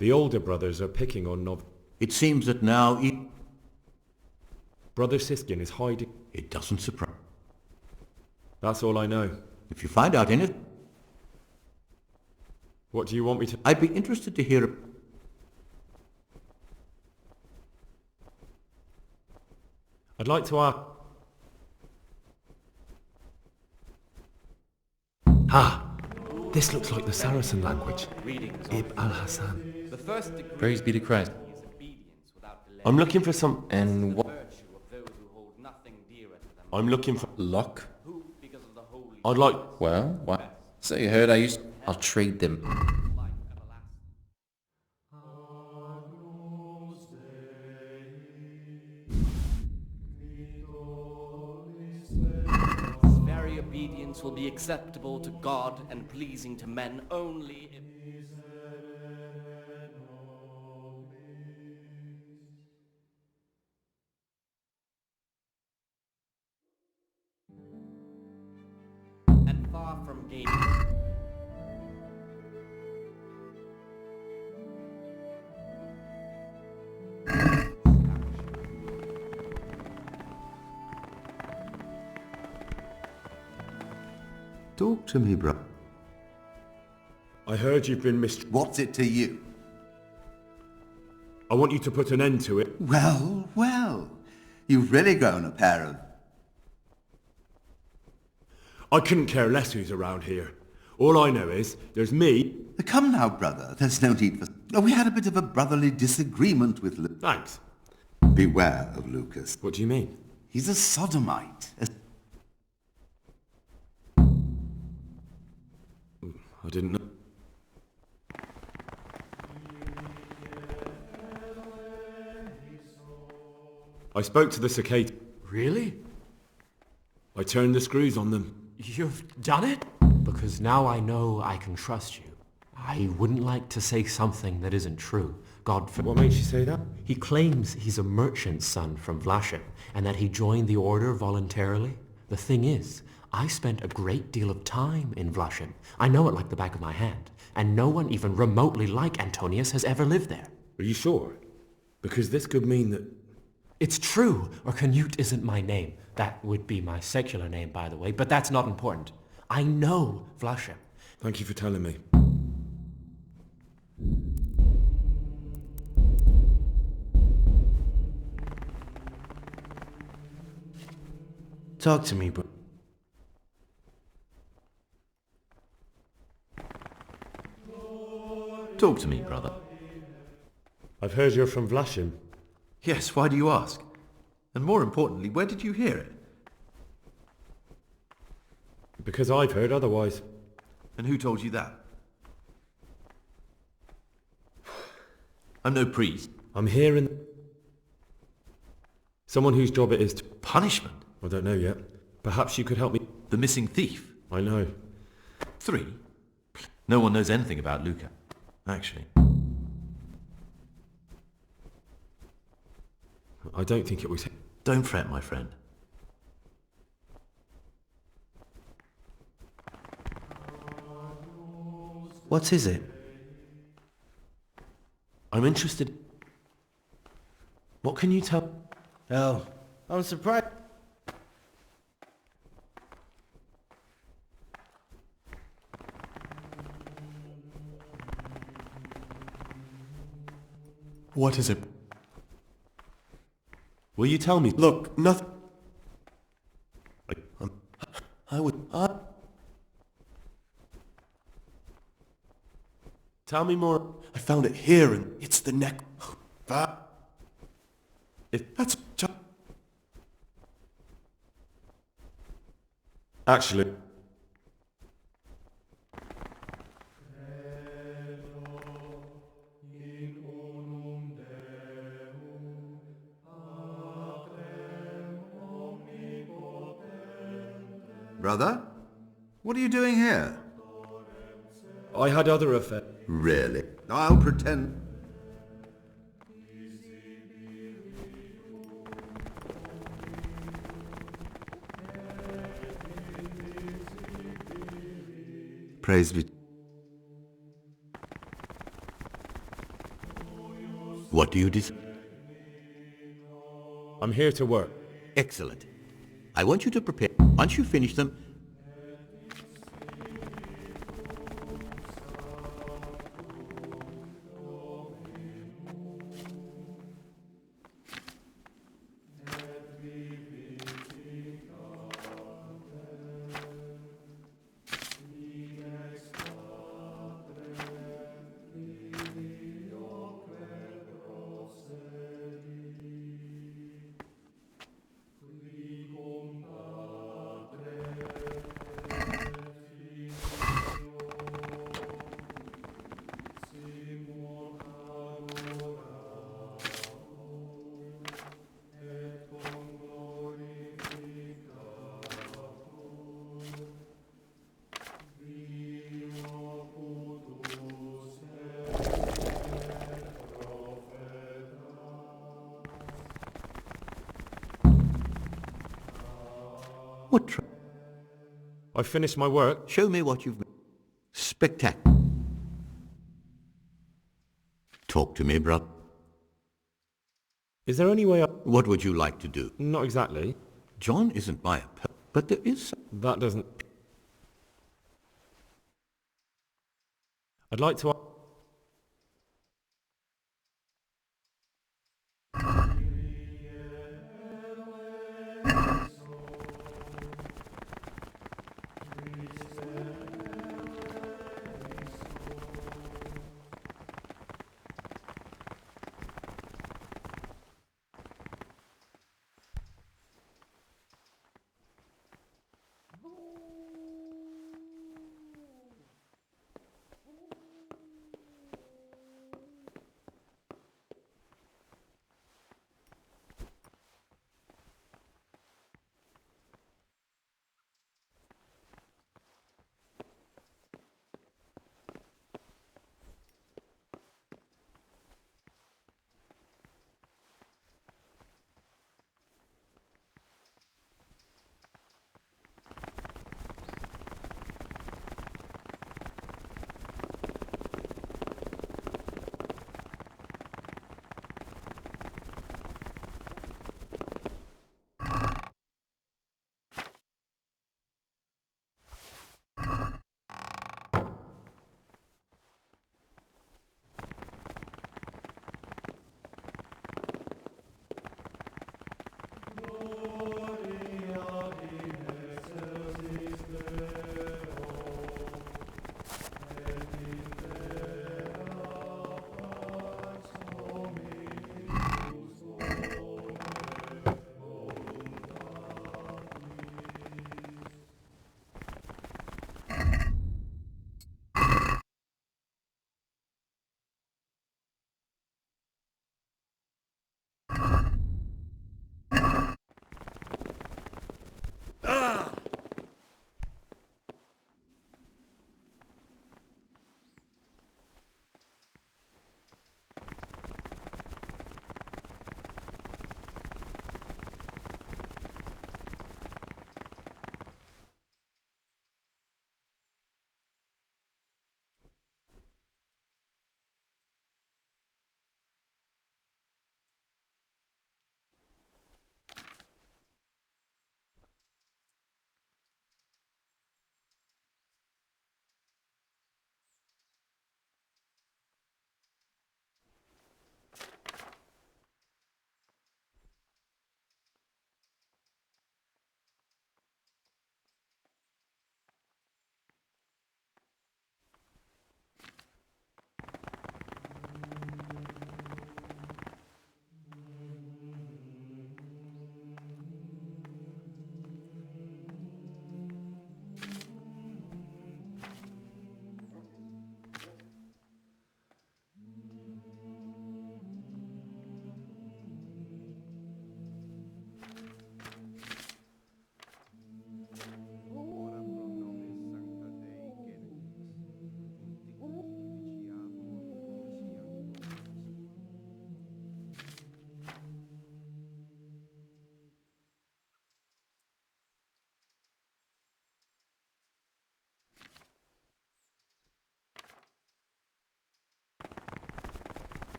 The older brothers are picking on Nov... It seems that now... Brother Siskin is hiding... It doesn't surprise... That's all I know. If you find out anything... What do you want me to... I'd be interested to hear... I'd like to ask... This looks like the Saracen language. Ibn al-Hassan. Praise be to Christ. I'm looking for some... And what? I'm looking for... Luck? I'd like... Well, what? So you heard I used... I'll trade them. Very obedience will be acceptable to God and pleasing to men only if... and far from gaining... Talk to me, brother. I heard you've been What's it to you? I want you to put an end to it. Well, well. You've really grown a pair of... I couldn't care less who's around here. All I know is, there's me... Come now, brother. There's no need for... We had a bit of a brotherly disagreement with Lucas. Thanks. Beware of Lucas. What do you mean? He's a sodomite. I didn't know. I spoke to the cicada. Really? I turned the screws on them. You've done it? Because now I know I can trust you. I wouldn't like to say something that isn't true. God forbid. What makes you say that? He claims he's a merchant's son from Vlashim, and that he joined the order voluntarily. The thing is, I spent a great deal of time in Vlashim. I know it like the back of my hand. And no one even remotely like Antonius has ever lived there. Are you sure? Because this could mean that... It's true, or Canute isn't my name. That would be my secular name, by the way, but that's not important. I know Vlashim. Thank you for telling me. Talk to me, bro. Talk to me, brother. I've heard you're from Vlashim. Yes, why do you ask? And more importantly, where did you hear it? Because I've heard otherwise. And who told you that? I'm no priest. I'm hearing... someone whose job it is to... Punishment? I don't know yet. Perhaps you could help me... The missing thief? I know. 3? No one knows anything about Luca, actually. I don't think it was... Don't fret, my friend. What is it? I'm interested... What can you tell... Oh, I'm surprised. What is it? Will you tell me? Look, nothing... I would... Tell me more. I found it here and it's the neck... That's... Actually... Brother? What are you doing here? I had other affairs. Really? I'll pretend... Praise be... What do you desire? I'm here to work. Excellent. I want you to prepare. Once you finish them, I finished my work. Show me what you've made. Spectacular. Talk to me, brother. Is there any way I... What would you like to do? Not exactly. John isn't my opponent, but there is... That doesn't... I'd like to...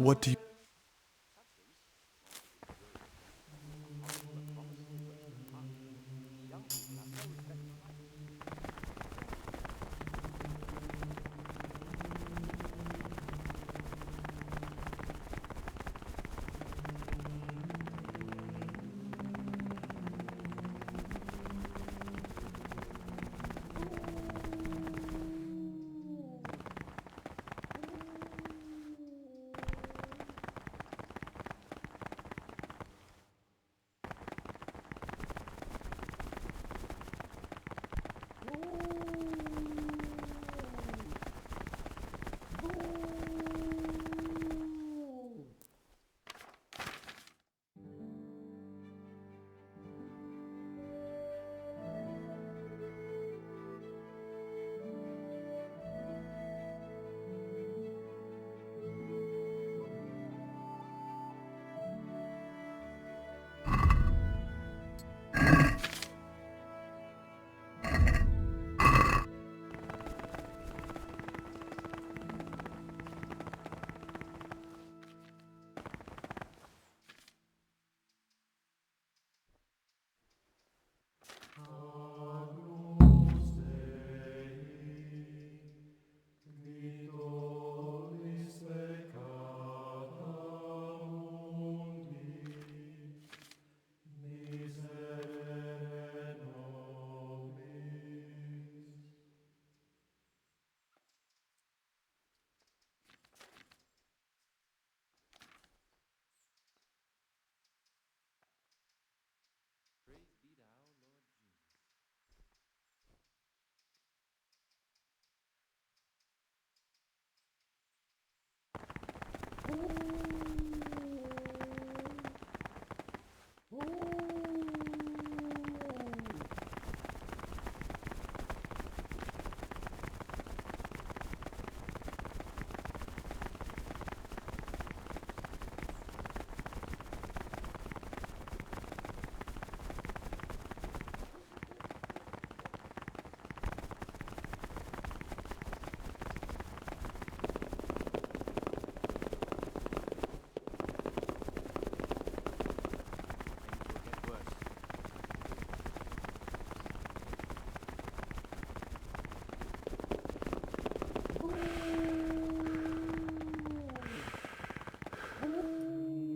What do you...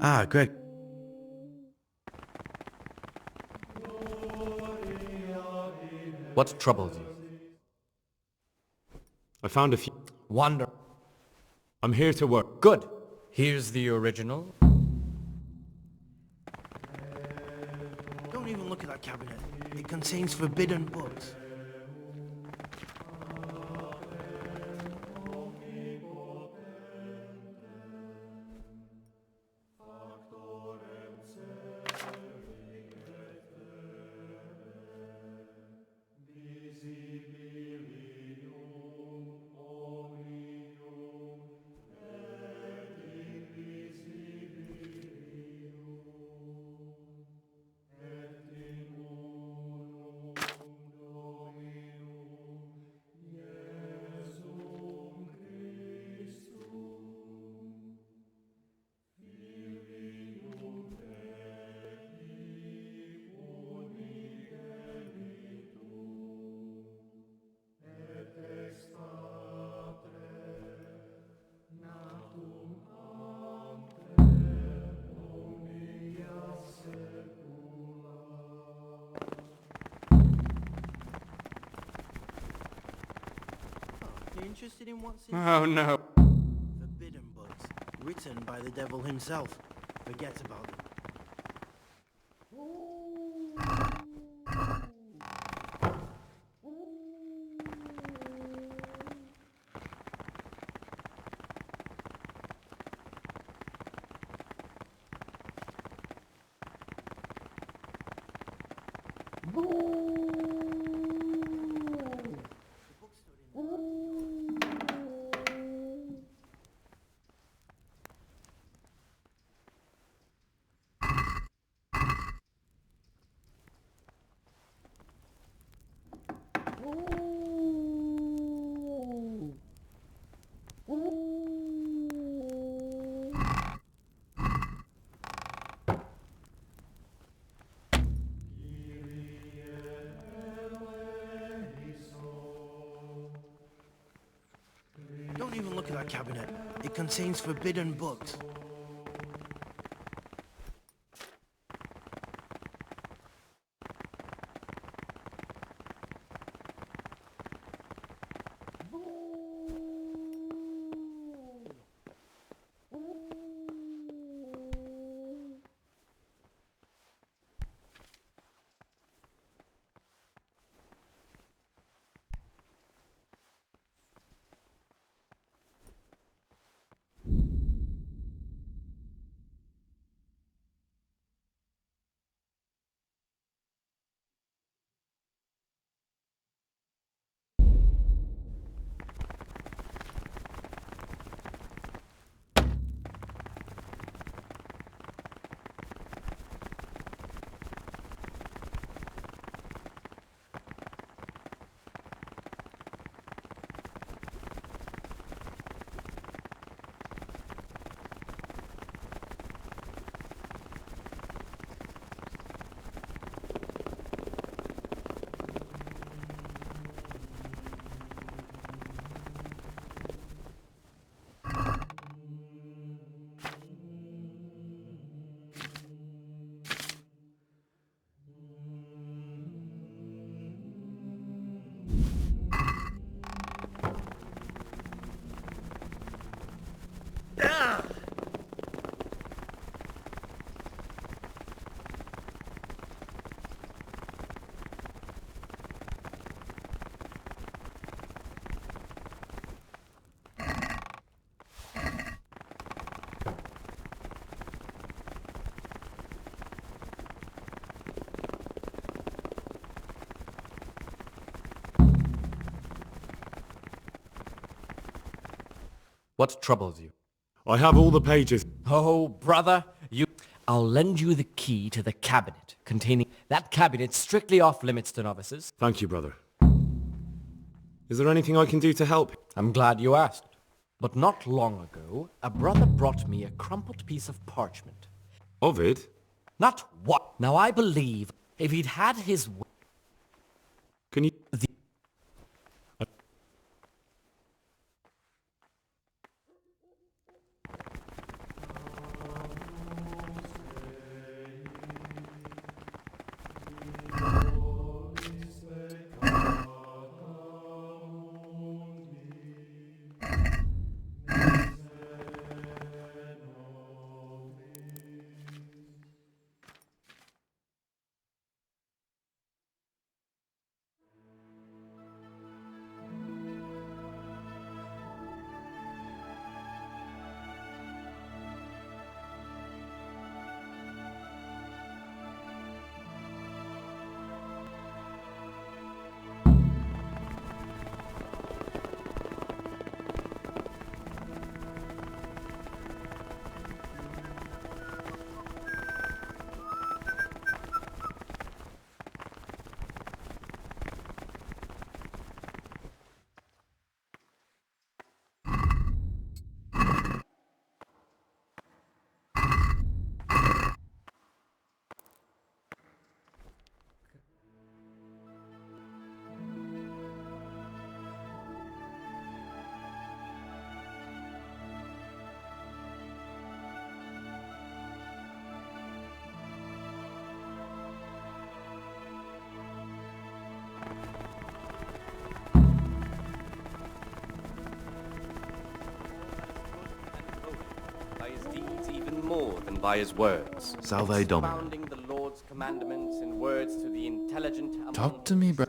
Ah, Greg. What troubles you? I found a few... Wander. I'm here to work. Good. Here's the original. Don't even look at that cabinet. It contains forbidden books. You're interested in what's in Oh no. forbidden books, written by the devil himself. Forget about them. that cabinet. It contains forbidden books. What troubles you? I have all the pages. Oh, brother, I'll lend you the key to the cabinet containing... That cabinet's strictly off limits to novices. Thank you, brother. Is there anything I can do to help? I'm glad you asked. But not long ago, a brother brought me a crumpled piece of parchment. Ovid? Not what? Now I believe if he'd had his... Can you... By his deeds even more than by his words. Salve Domino. Expounding the Lord's commandments in words to the intelligent among Talk to me, bro.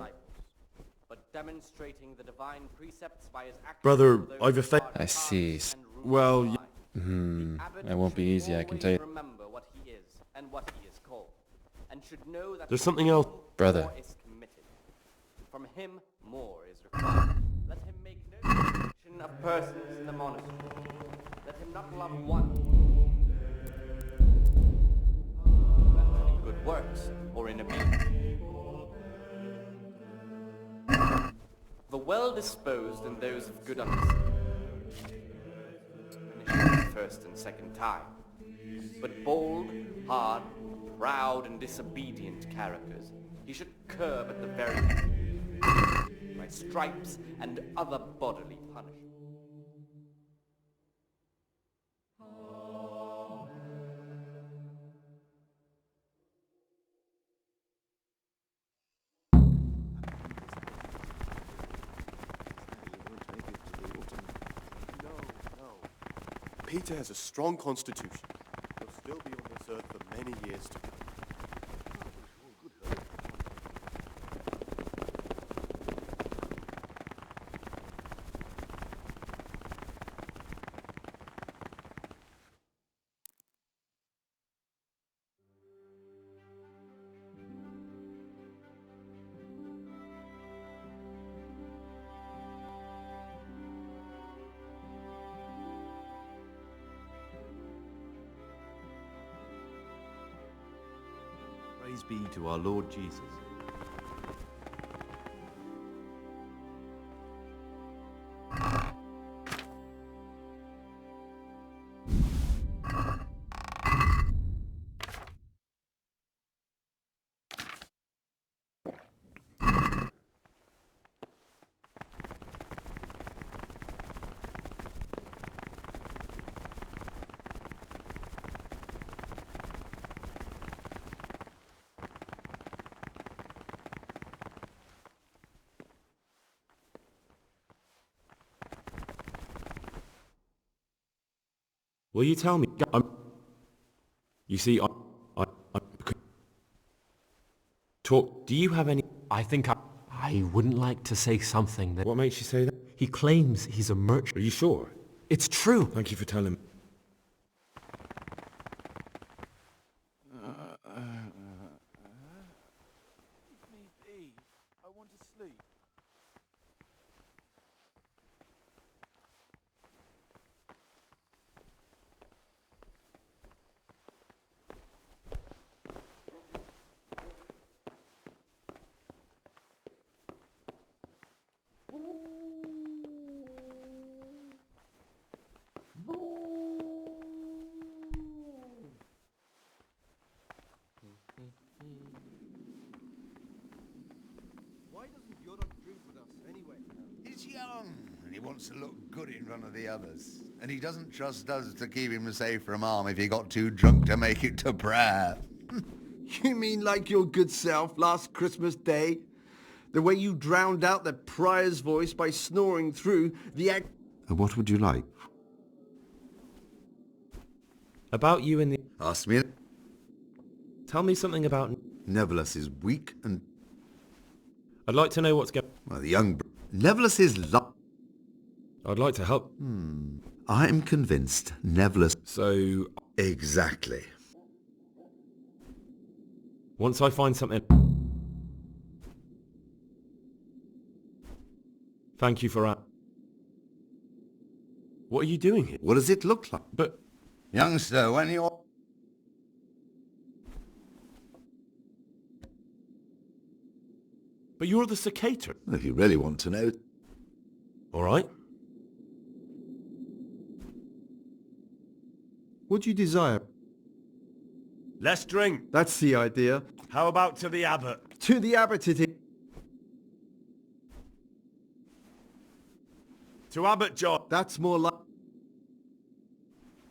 but demonstrating the divine precepts by his actions. Brother, I've offended... I see. Well, It won't be easy, I can tell you. Remember what he is and what he is called, and should know that There's something else. Brother. more is committed. From him more is required. Let him make no distinction of persons in the monastery. Let him not love one, whether in good works or in obedience. The well-disposed and those of good understanding, finishing the first and second time, but bold, hard, proud, and disobedient characters he should curb at the very end by stripes and other bodily punishment. Peter has a strong constitution. He'll still be on this earth for many years to come. Praise be to our Lord Jesus. Will you tell me? You see, talk. Do you have any? I think I wouldn't like to say something that... What makes you say that? He claims he's a merchant. Are you sure? It's true. Thank you for telling me. I want to sleep. Why doesn't Yoda drink with us anyway? He's young, and he wants to look good in front of the others. And he doesn't trust us to keep him safe from harm if he got too drunk to make it to prayer. You mean like your good self last Christmas Day? The way you drowned out the prior's voice by snoring through the act... What would you like? About you and the... Ask me. Tell me something about... Nevertheless is weak and... I'd like to know what's going... Well, the young... Nevertheless is... I'd like to help. I'm convinced Nevertheless... So... Exactly. Once I find something... Thank you for... What are you doing here? What does it look like? But... Youngster, when you're... But you're the cicada. If you really want to know... All right. What do you desire? Let's drink. That's the idea. How about to the abbot? To the abbot it is. To Abbot John. That's more like...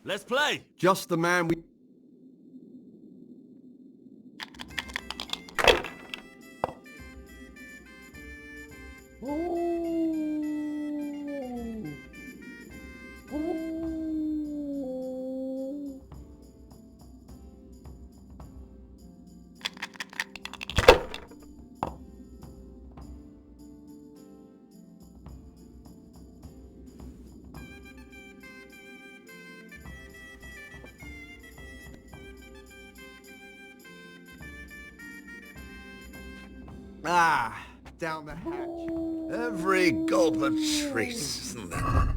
Let's play. Just the man we... Ah, down the hatch. Every goblet trace, isn't that?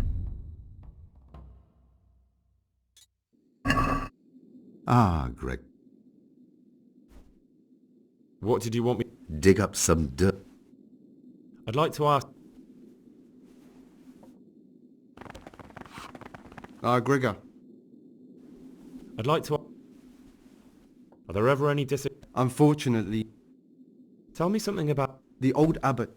Ah, Greg. What did you want me... Dig up some dirt. I'd like to ask... Gregor. I'd like to... Are there ever any Unfortunately... Tell me something about... The old abbot.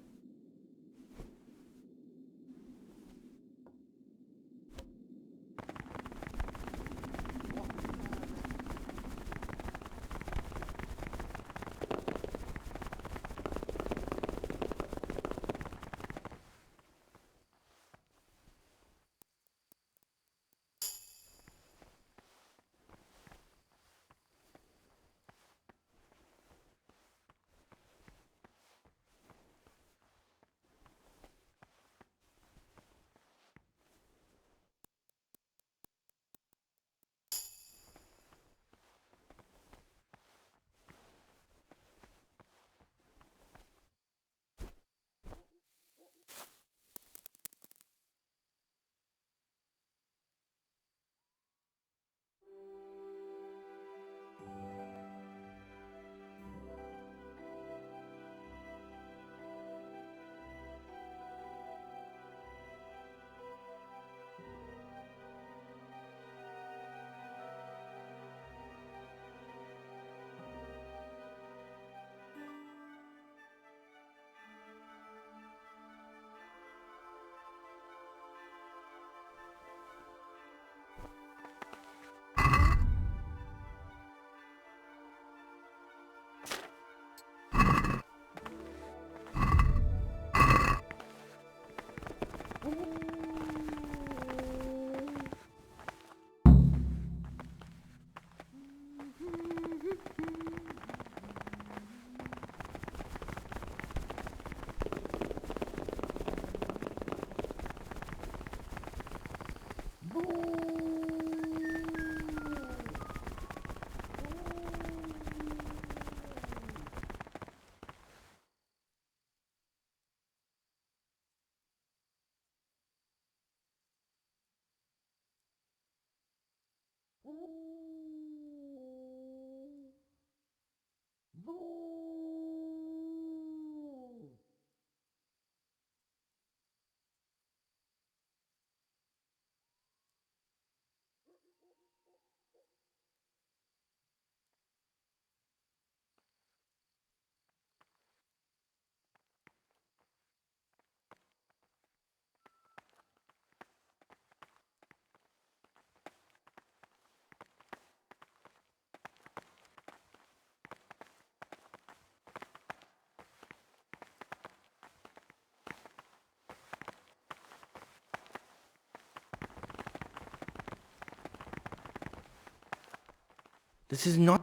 This is not...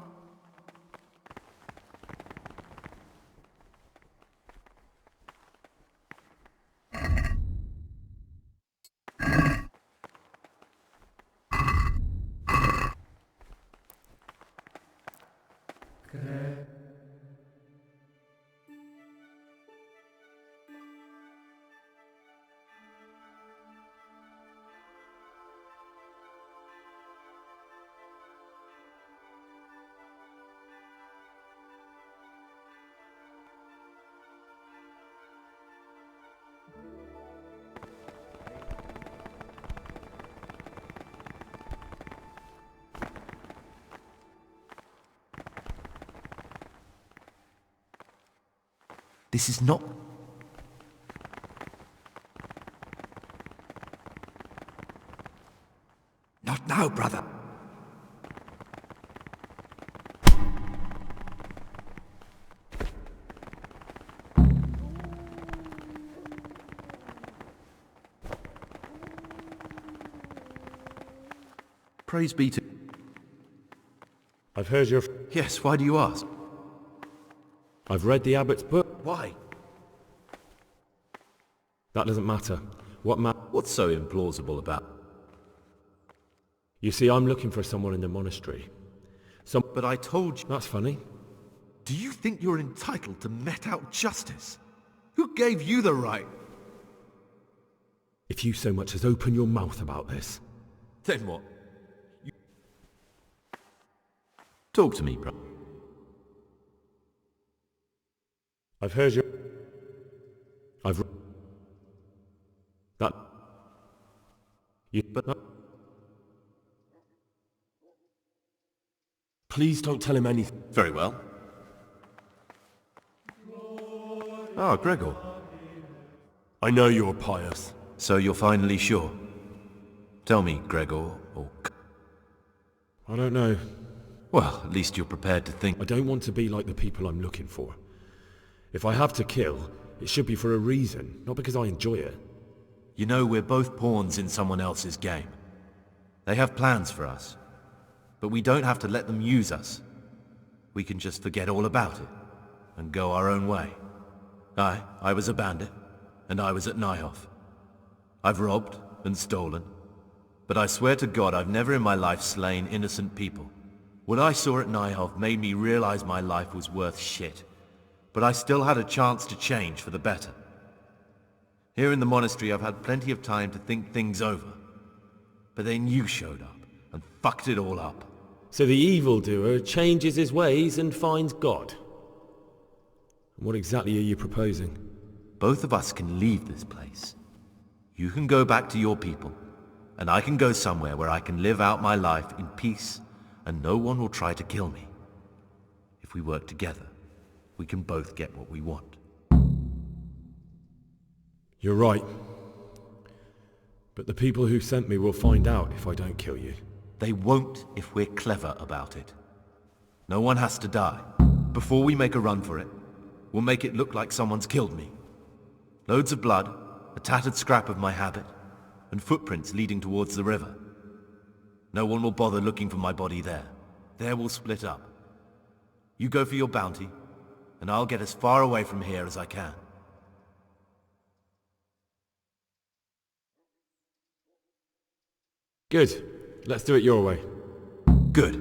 This is not... Not now, brother. Praise be to... I've heard your... Yes, why do you ask? I've read the abbot's book. Why? That doesn't matter. What's so implausible about... You see, I'm looking for someone in the monastery. But I told you... That's funny. Do you think you're entitled to met out justice? Who gave you the right? If you so much as open your mouth about this... Then what? Talk to me, bro. I've heard your... That... You... But... Please don't tell him anything. Very well. Ah, Gregor. I know you're pious. So you're finally sure? Tell me, Gregor, or... I don't know. Well, at least you're prepared to think... I don't want to be like the people I'm looking for. If I have to kill, it should be for a reason, not because I enjoy it. You know, we're both pawns in someone else's game. They have plans for us. But we don't have to let them use us. We can just forget all about it, and go our own way. I was a bandit, and I was at Nyhoff. I've robbed and stolen, but I swear to God I've never in my life slain innocent people. What I saw at Nyhoff made me realize my life was worth shit, but I still had a chance to change for the better. Here in the monastery I've had plenty of time to think things over, but then you showed up and fucked it all up. So the evildoer changes his ways and finds God. What exactly are you proposing? Both of us can leave this place. You can go back to your people, and I can go somewhere where I can live out my life in peace, and no one will try to kill me. If we work together, we can both get what we want. You're right. But the people who sent me will find out if I don't kill you. They won't if we're clever about it. No one has to die. Before we make a run for it, we'll make it look like someone's killed me. Loads of blood, a tattered scrap of my habit, and footprints leading towards the river. No one will bother looking for my body there. There we'll split up. You go for your bounty, and I'll get as far away from here as I can. Good. Let's do it your way. Good.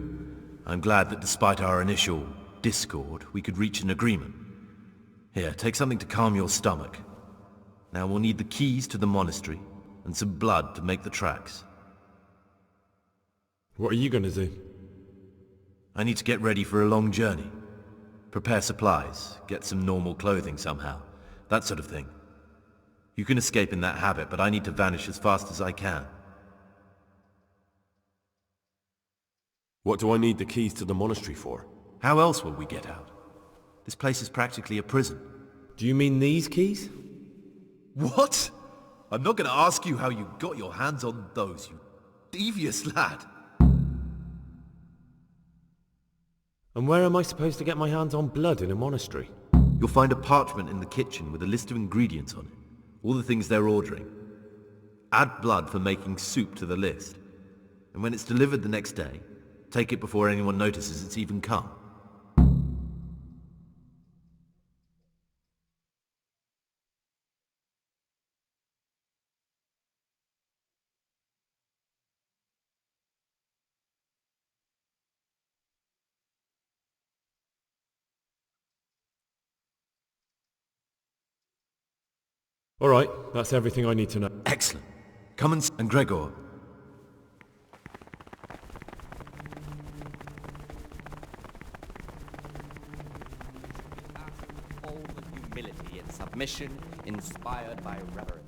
I'm glad that despite our initial discord, we could reach an agreement. Here, take something to calm your stomach. Now we'll need the keys to the monastery, and some blood to make the tracks. What are you gonna do? I need to get ready for a long journey. Prepare supplies, get some normal clothing somehow, that sort of thing. You can escape in that habit, but I need to vanish as fast as I can. What do I need the keys to the monastery for? How else will we get out? This place is practically a prison. Do you mean these keys? What? I'm not going to ask you how you got your hands on those, you devious lad. And where am I supposed to get my hands on blood in a monastery? You'll find a parchment in the kitchen with a list of ingredients on it. All the things they're ordering. Add blood for making soup to the list. And when it's delivered the next day, Take it before anyone notices it's even come. All right, that's everything I need to know. Excellent. Come and Gregor. All the humility and submission inspired by reverence.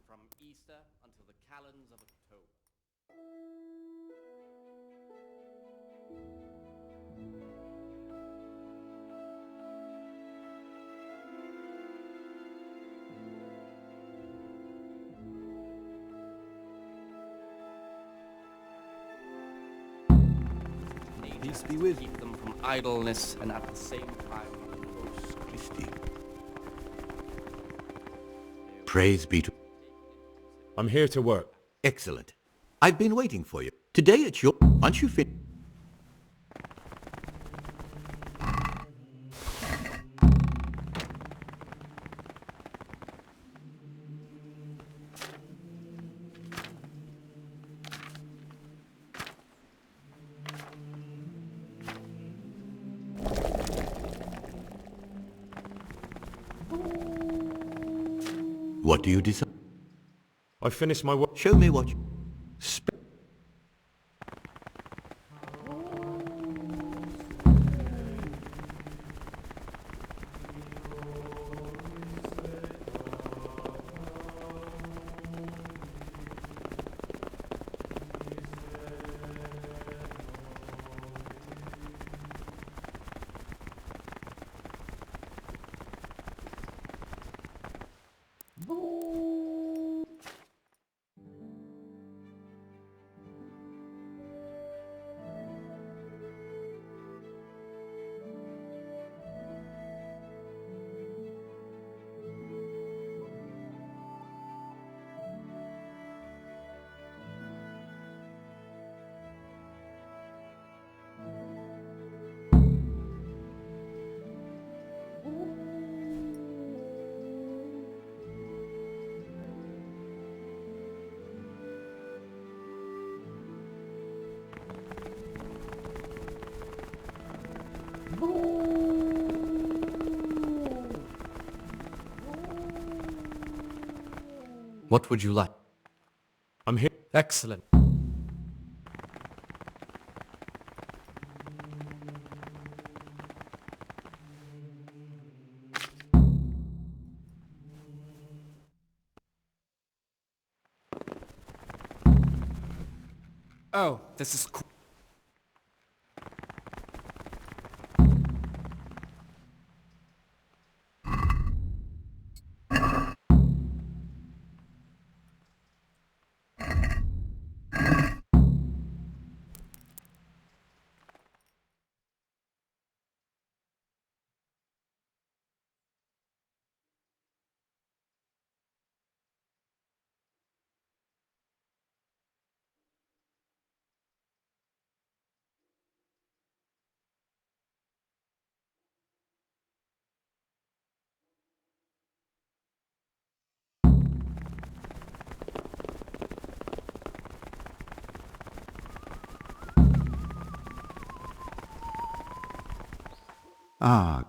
From Easter until the calends of October. Peace be with you. Keep them from idleness and at the same time Christi. Praise be to... I'm here to work. Excellent. I've been waiting for you. Today it's your... Once you finish... What do you decide? I finished my work. Show me what you... What would you like? I'm here. Excellent. Oh, this is cool. Ah.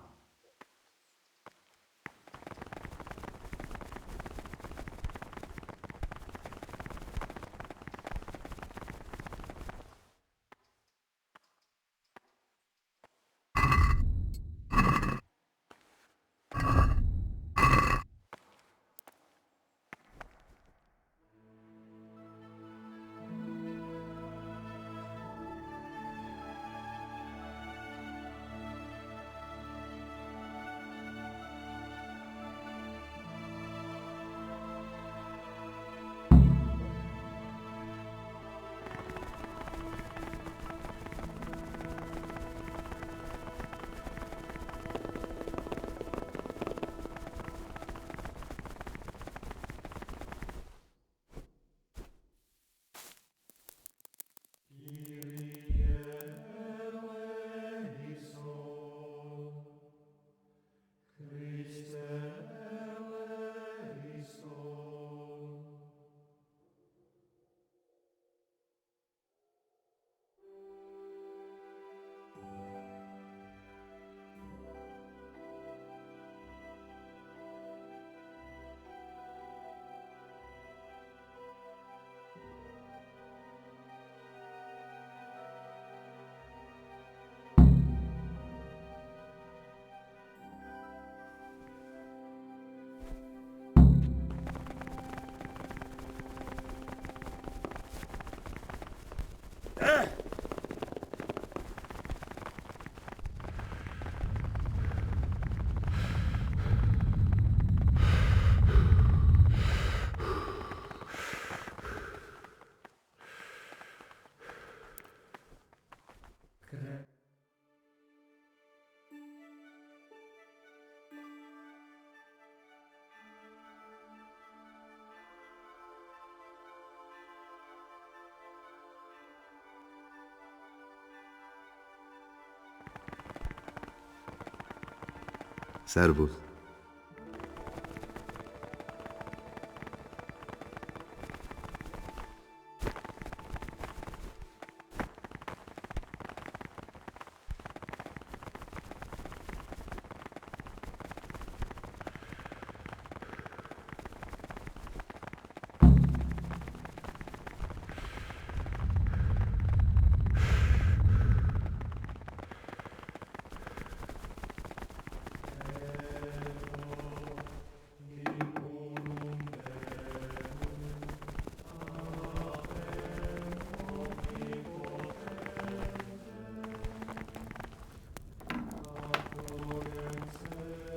Servus.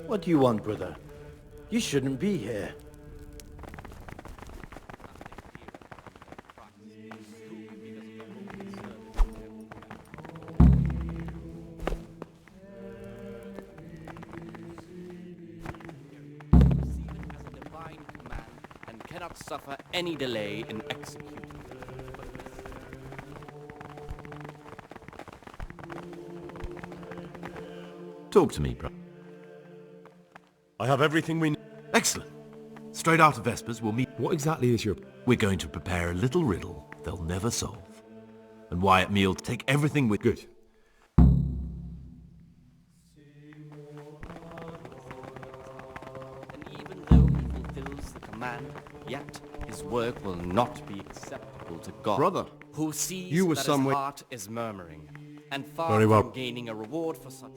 What do you want, brother? You shouldn't be here. Cannot suffer any delay in executing. Talk to me, bro. I have everything we need. Excellent. Straight after Vespers, we'll meet... What exactly is your... We're going to prepare a little riddle they'll never solve. And Wyatt Meal take everything with... Good. And even though he fulfills the command, yet his work will not be acceptable to God. Brother, who sees you were that somewhere... his heart is murmuring, and far Very well. from gaining a reward for such...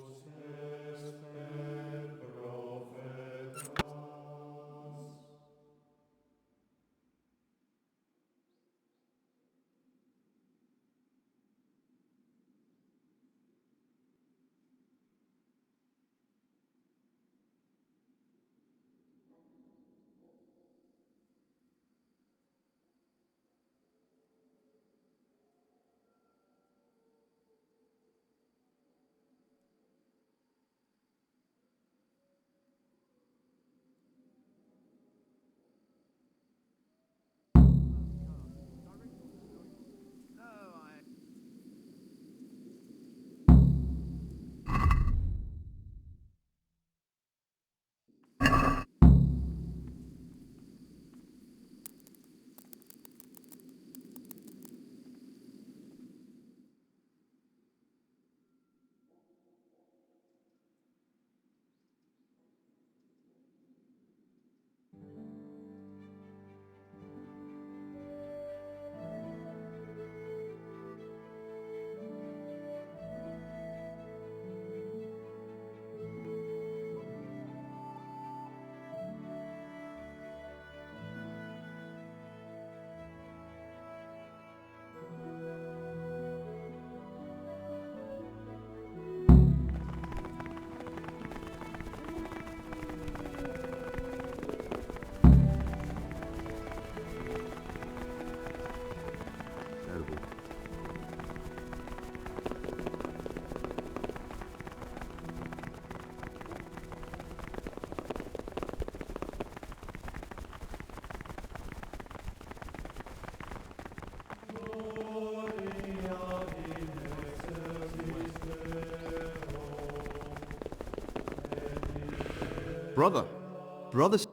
Brothers...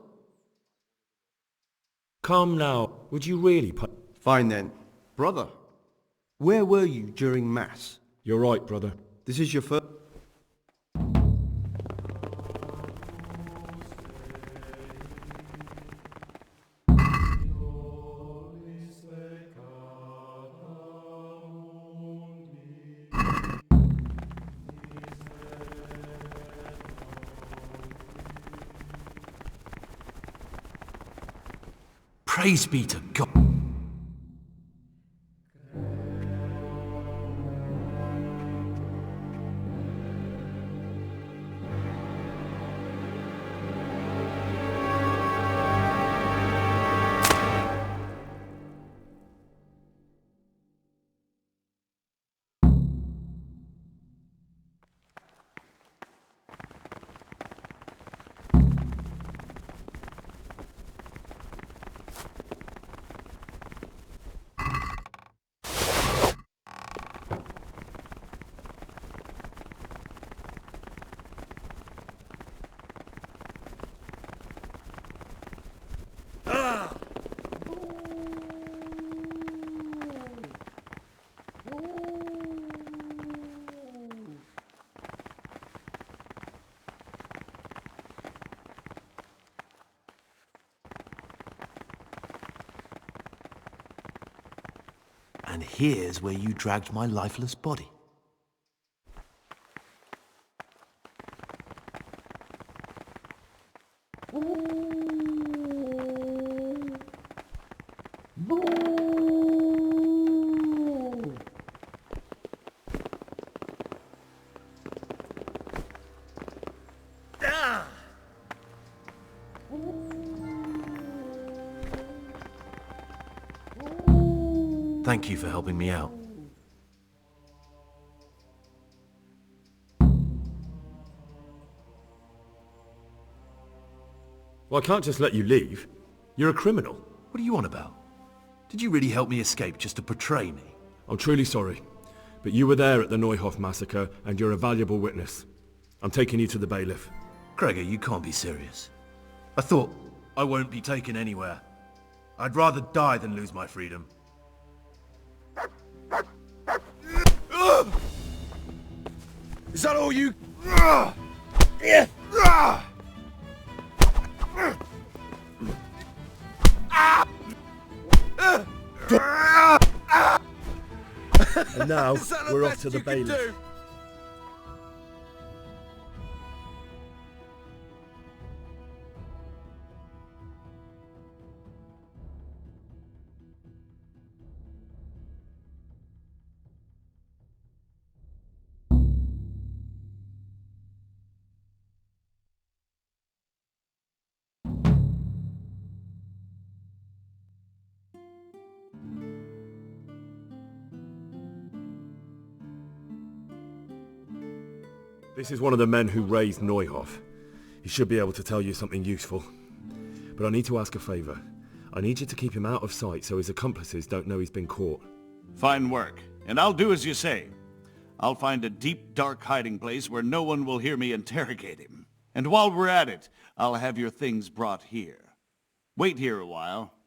Come now. Would you really... Fine then. Brother, where were you during Mass? You're right, brother. This is your first... Praise be to God. And here's where you dragged my lifeless body. Thank you for helping me out. Well, I can't just let you leave. You're a criminal. What are you on about? Did you really help me escape just to betray me? I'm truly sorry, but you were there at the Neuhoff massacre and you're a valuable witness. I'm taking you to the bailiff. Gregor, you can't be serious. I thought I won't be taken anywhere. I'd rather die than lose my freedom. Is that all you... And now, we're off to the bailiff. This is one of the men who raised Neuhoff. He should be able to tell you something useful. But I need to ask a favour. I need you to keep him out of sight so his accomplices don't know he's been caught. Fine work, and I'll do as you say. I'll find a deep, dark hiding place where no one will hear me interrogate him. And while we're at it, I'll have your things brought here. Wait here a while.